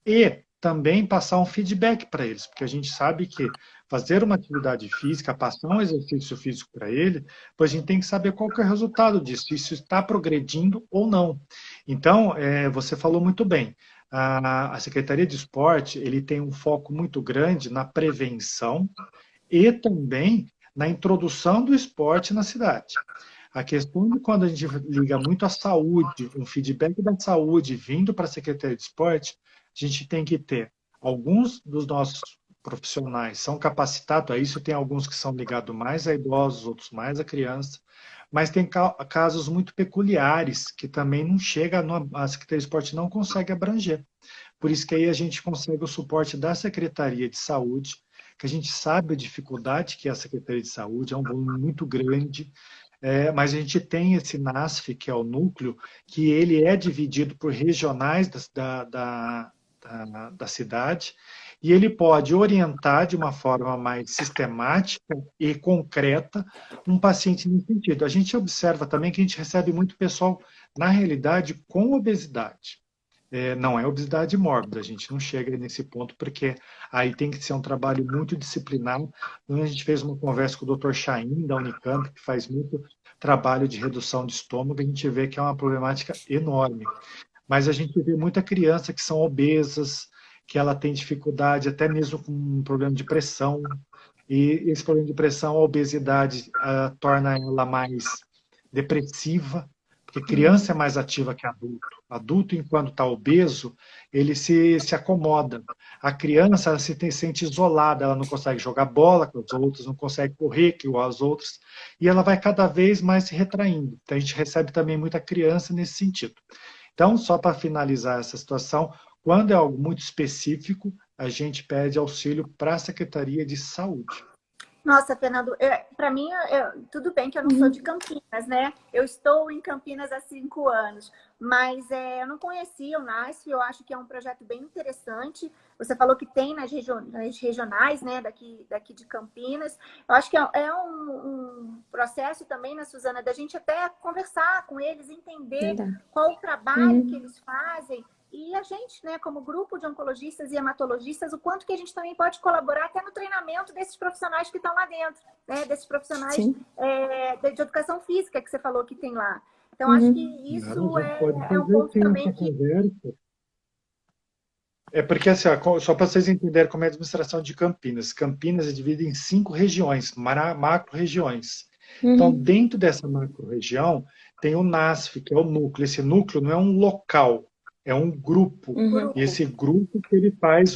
e também passar um feedback para eles, porque a gente sabe que fazer uma atividade física, passar um exercício físico para ele, pois a gente tem que saber qual que é o resultado disso, se isso está progredindo ou não. Então, você falou muito bem, a Secretaria de Esporte, ele tem um foco muito grande na prevenção e também na introdução do esporte na cidade. A questão de quando a gente liga muito à saúde, um feedback da saúde vindo para a Secretaria de Esporte, a gente tem que ter alguns dos nossos profissionais são capacitados a isso, tem alguns que são ligados mais a idosos, outros mais a criança, mas tem casos muito peculiares que também não chega, a Secretaria de Esporte não consegue abranger. Por isso que aí a gente consegue o suporte da Secretaria de Saúde, que a gente sabe a dificuldade que é a Secretaria de Saúde, é um volume muito grande, mas a gente tem esse NASF, que é o núcleo, que ele é dividido por regionais da cidade, e ele pode orientar de uma forma mais sistemática e concreta um paciente nesse sentido. A gente observa também que a gente recebe muito pessoal, na realidade, com obesidade. não é obesidade mórbida, a gente não chega nesse ponto, porque aí tem que ser um trabalho muito disciplinado. A gente fez uma conversa com o Dr. Chaim, da Unicamp, que faz muito trabalho de redução de estômago, a gente vê que é uma problemática enorme. Mas a gente vê muita criança que são obesas, que ela tem dificuldade até mesmo com um problema de pressão, e esse problema de pressão, a obesidade, torna ela mais depressiva, porque criança é mais ativa que adulto. Adulto, enquanto está obeso, ele se acomoda. A criança ela se sente isolada, ela não consegue jogar bola com os outros, não consegue correr igual as outras, e ela vai cada vez mais se retraindo. Então, a gente recebe também muita criança nesse sentido. Então, só para finalizar essa situação, quando é algo muito específico, a gente pede auxílio para a Secretaria de Saúde. Nossa, Fernando, para mim, tudo bem que eu não sou de Campinas, né? Eu estou em Campinas há 5 anos, mas eu não conhecia o NASF, eu acho que é um projeto bem interessante. Você falou que tem nas regionais, né, daqui de Campinas. Eu acho que é um processo também, né, Suzana, da gente até conversar com eles, entender qual o trabalho que eles fazem. E a gente, né, como grupo de oncologistas e hematologistas, o quanto que a gente também pode colaborar até no treinamento desses profissionais que estão lá dentro, né? Desses profissionais de educação física que você falou que tem lá. Então, acho que isso é um ponto também que... É porque, assim, só para vocês entenderem como é a administração de Campinas. Campinas é dividida em 5 regiões, macro-regiões. Então, dentro dessa macro-região, tem o NASF, que é o núcleo. Esse núcleo não é um local, é um grupo. E esse grupo que ele faz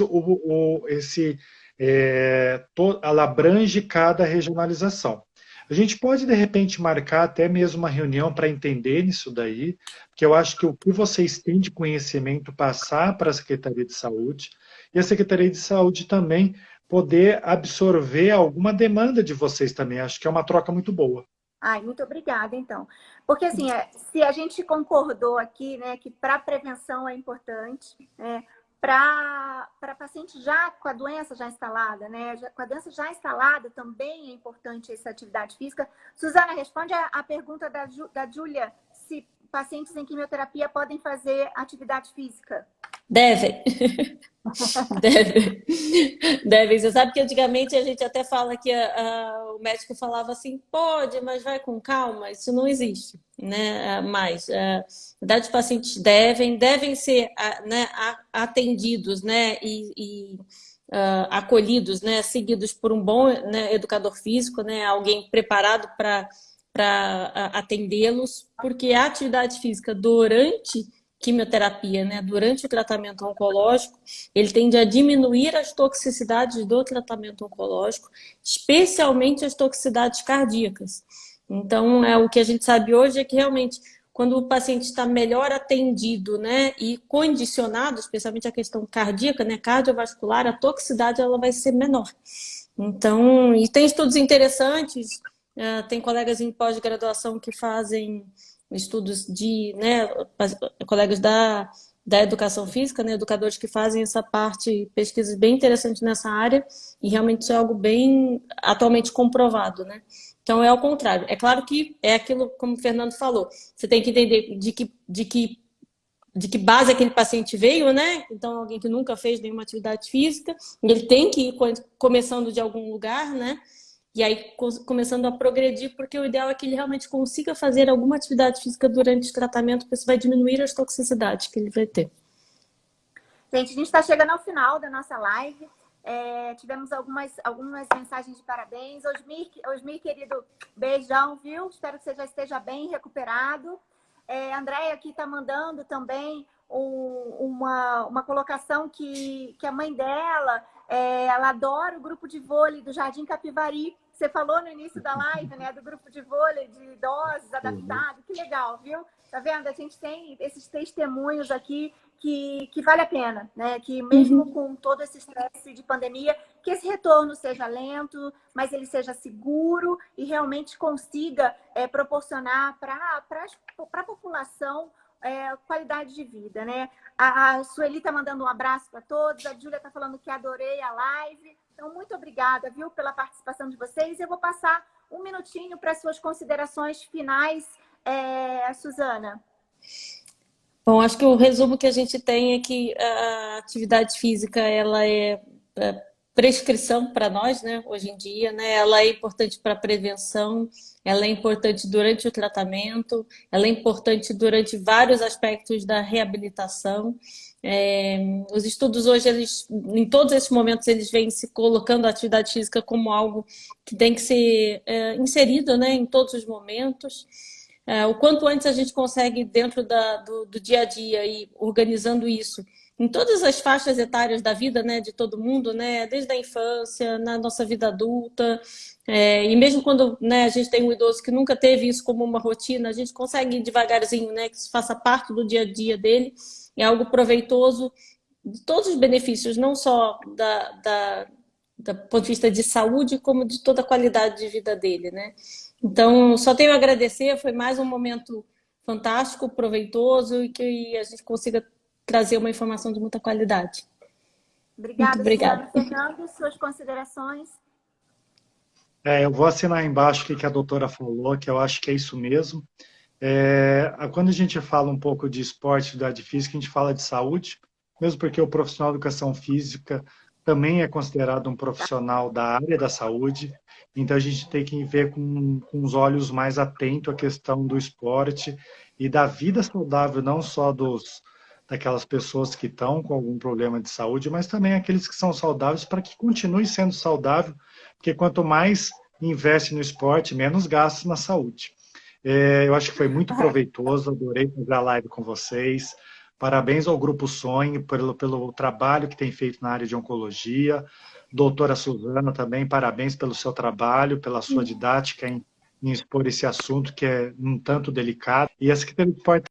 ela abrange cada regionalização. A gente pode, de repente, marcar até mesmo uma reunião para entender isso daí, porque eu acho que o que vocês têm de conhecimento passar para a Secretaria de Saúde, e a Secretaria de Saúde também poder absorver alguma demanda de vocês também. Acho que é uma troca muito boa. Ai, muito obrigada, então. Porque, assim, se a gente concordou aqui, né, que para prevenção é importante, né, para paciente já com a doença já instalada, né, com a doença já instalada também é importante essa atividade física. Suzana, responde a pergunta da Júlia, se pacientes em quimioterapia podem fazer atividade física. Devem. Devem. Você sabe que antigamente a gente até fala que o médico falava assim, pode, mas vai com calma. Isso não existe, né? Mas, na verdade, os pacientes devem ser, né, atendidos, né, e acolhidos, né, seguidos por um bom, né, educador físico, né, alguém preparado para atendê-los, porque a atividade física durante quimioterapia, né, durante o tratamento oncológico, ele tende a diminuir as toxicidades do tratamento oncológico, especialmente as toxicidades cardíacas. Então, o que a gente sabe hoje é que realmente, quando o paciente está melhor atendido, né, e condicionado, especialmente a questão cardíaca, né, cardiovascular, a toxicidade ela vai ser menor. Então, e tem estudos interessantes, tem colegas em pós-graduação que fazem estudos né, colegas da educação física, né, educadores que fazem essa parte, pesquisas bem interessantes nessa área, e realmente isso é algo bem atualmente comprovado, né? Então é ao contrário. É claro que é aquilo, como o Fernando falou, você tem que entender de que base aquele paciente veio, né? Então, alguém que nunca fez nenhuma atividade física, ele tem que ir começando de algum lugar, né? E aí, começando a progredir, porque o ideal é que ele realmente consiga fazer alguma atividade física durante o tratamento, porque isso vai diminuir as toxicidades que ele vai ter. Gente, a gente está chegando ao final da nossa live. Tivemos algumas mensagens de parabéns. Osmir, querido, beijão, viu? Espero que você já esteja bem recuperado. Andréia aqui está mandando também uma colocação que a mãe dela, ela adora o grupo de vôlei do Jardim Capivari. Você falou no início da live, né, do grupo de vôlei de idosos adaptado. Que legal, viu? Tá vendo? A gente tem esses testemunhos aqui que vale a pena, né? Que mesmo com todo esse estresse de pandemia, que esse retorno seja lento, mas ele seja seguro e realmente consiga proporcionar para a população qualidade de vida, né? A Sueli está mandando um abraço para todos, a Júlia está falando que adorei a live. Então, muito obrigada, viu, pela participação de vocês. Eu vou passar um minutinho para as suas considerações finais, Suzana. Bom, acho que o resumo que a gente tem é que a atividade física ela é prescrição para nós, né, hoje em dia, né? Ela é importante para a prevenção, ela é importante durante o tratamento, ela é importante durante vários aspectos da reabilitação. Os estudos hoje, em todos esses momentos, eles vêm se colocando a atividade física como algo que tem que ser inserido, né, em todos os momentos. O quanto antes a gente consegue, dentro do dia a dia, ir organizando isso em todas as faixas etárias da vida, né, de todo mundo, né, desde a infância, na nossa vida adulta, e mesmo quando, né, a gente tem um idoso que nunca teve isso como uma rotina, a gente consegue ir devagarzinho, né, que isso faça parte do dia a dia dele, é algo proveitoso de todos os benefícios, não só do ponto de vista de saúde, como de toda a qualidade de vida dele, né? Então, só tenho a agradecer, foi mais um momento fantástico, proveitoso e que a gente consiga trazer uma informação de muita qualidade. Muito Obrigada, obrigada. Suzana. Fernando, suas considerações? Eu vou assinar embaixo o que a doutora falou, que eu acho que é isso mesmo. Quando a gente fala um pouco de esporte, atividade física, a gente fala de saúde, mesmo porque o profissional de educação física também é considerado um profissional da área da saúde, então a gente tem que ver com os olhos mais atentos à questão do esporte e da vida saudável, não só daquelas pessoas que estão com algum problema de saúde, mas também aqueles que são saudáveis para que continue sendo saudável, porque quanto mais investe no esporte, menos gasta na saúde. Eu acho que foi muito proveitoso, adorei fazer a live com vocês. Parabéns ao Grupo Sonho pelo trabalho que tem feito na área de oncologia. Doutora Suzana também, parabéns pelo seu trabalho, pela sua didática em expor esse assunto que é um tanto delicado. E a Secretaria de Esporte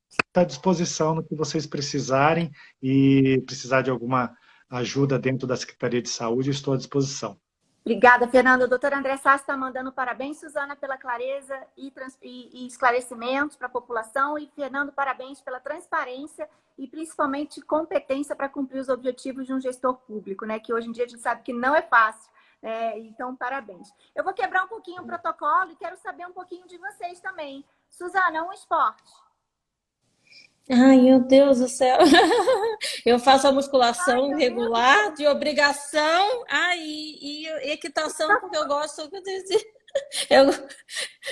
está à disposição no que vocês precisarem e precisar de alguma ajuda dentro da Secretaria de Saúde, estou à disposição. Obrigada, Fernando. A doutora André Sassi está mandando parabéns, Suzana, pela clareza e esclarecimentos para a população. E, Fernando, parabéns pela transparência e, principalmente, competência para cumprir os objetivos de um gestor público, né? Que hoje em dia a gente sabe que não é fácil. Então, parabéns. Eu vou quebrar um pouquinho o protocolo e quero saber um pouquinho de vocês também. Suzana, um esporte. Ai, meu Deus do céu. Eu faço a musculação regular, de obrigação, e equitação, porque eu gosto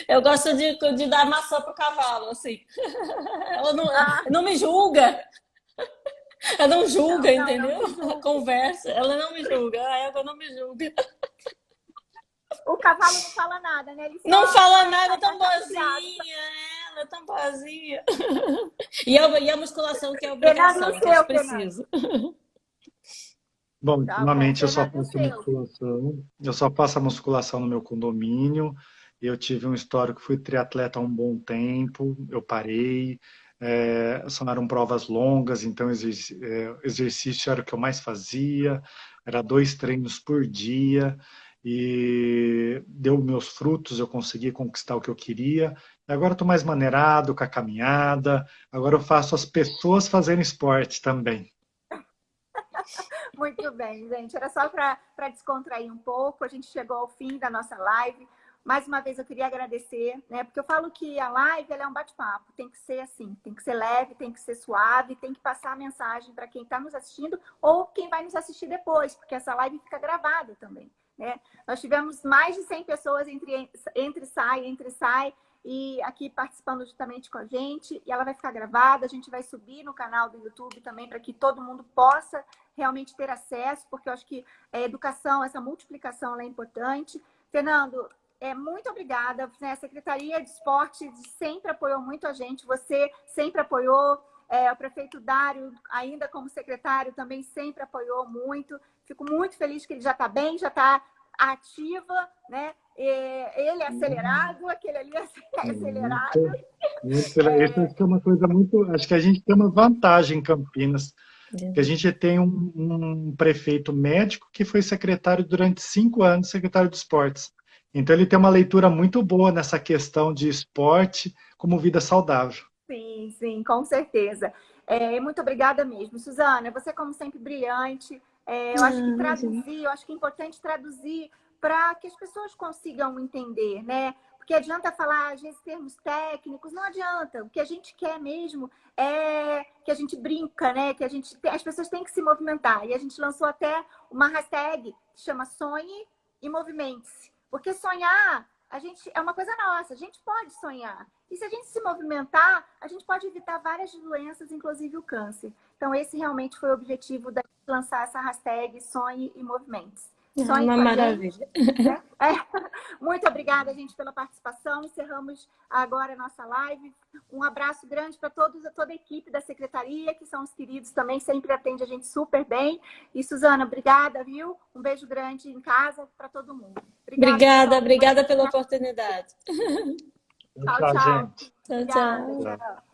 eu gosto de dar maçã pro cavalo, assim. Ela não me julga. Ela não julga, entendeu? Não Conversa. Ela não me julga. A égua não me julga. O cavalo não fala nada, né? Ele não só fala nada, tão boazinha. Ela é tão boazinha. E a musculação, que é a obrigação, que eu preciso. Bom, ultimamente eu só faço musculação. Eu só faço a musculação no meu condomínio. Eu tive um histórico, fui triatleta há um bom tempo, eu parei. Só eram provas longas, então exercício era o que eu mais fazia. Era 2 treinos por dia. E deu meus frutos, eu consegui conquistar o que eu queria. E agora estou mais maneirado com a caminhada. Agora eu faço as pessoas fazerem esporte também. Muito bem, gente. Era só para descontrair um pouco. A gente chegou ao fim da nossa live. Mais uma vez eu queria agradecer, né? Porque eu falo que a live ela é um bate-papo. Tem que ser assim, tem que ser leve, tem que ser suave, tem que passar a mensagem para quem está nos assistindo ou quem vai nos assistir depois, porque essa live fica gravada também, né? Nós tivemos mais de 100 pessoas entre sai, e aqui participando justamente com a gente, e ela vai ficar gravada, a gente vai subir no canal do YouTube também para que todo mundo possa realmente ter acesso, porque eu acho que a educação, essa multiplicação ela é importante. Fernando, muito obrigada, né? A Secretaria de Esporte sempre apoiou muito a gente, você sempre apoiou, o prefeito Dário, ainda como secretário, também sempre apoiou muito. Fico muito feliz que ele já está bem, já está ativa, né? Ele é acelerado, aquele ali é acelerado. Isso é uma coisa muito... Acho que a gente tem uma vantagem em Campinas, que a gente tem um prefeito médico que foi secretário durante 5 anos, secretário de esportes. Então ele tem uma leitura muito boa nessa questão de esporte como vida saudável. Sim, sim, com certeza. Muito obrigada mesmo. Suzana, você como sempre brilhante. Eu acho que traduzir, eu acho que é importante traduzir para que as pessoas consigam entender, né? porque adianta falar, às vezes, termos técnicos, não adianta. O que a gente quer mesmo é que a gente brinca, né? Que as pessoas têm que se movimentar. E a gente lançou até uma hashtag que chama Sonhe e Movimente-se. Porque sonhar, é uma coisa nossa, a gente pode sonhar. E se a gente se movimentar, a gente pode evitar várias doenças, inclusive o câncer. Então, esse realmente foi o objetivo de lançar essa hashtag Sonhe e Movimente-se. Sonhe Uma com a maravilha. gente, né? Muito obrigada, gente, pela participação. Encerramos agora a nossa live. Um abraço grande para toda a equipe da secretaria, que são os queridos também, sempre atende a gente super bem. E, Suzana, obrigada, viu? Um beijo grande em casa para todo mundo. Obrigada pela oportunidade. Tchau, tchau. gente. Tchau, Obrigada, tchau. tchau.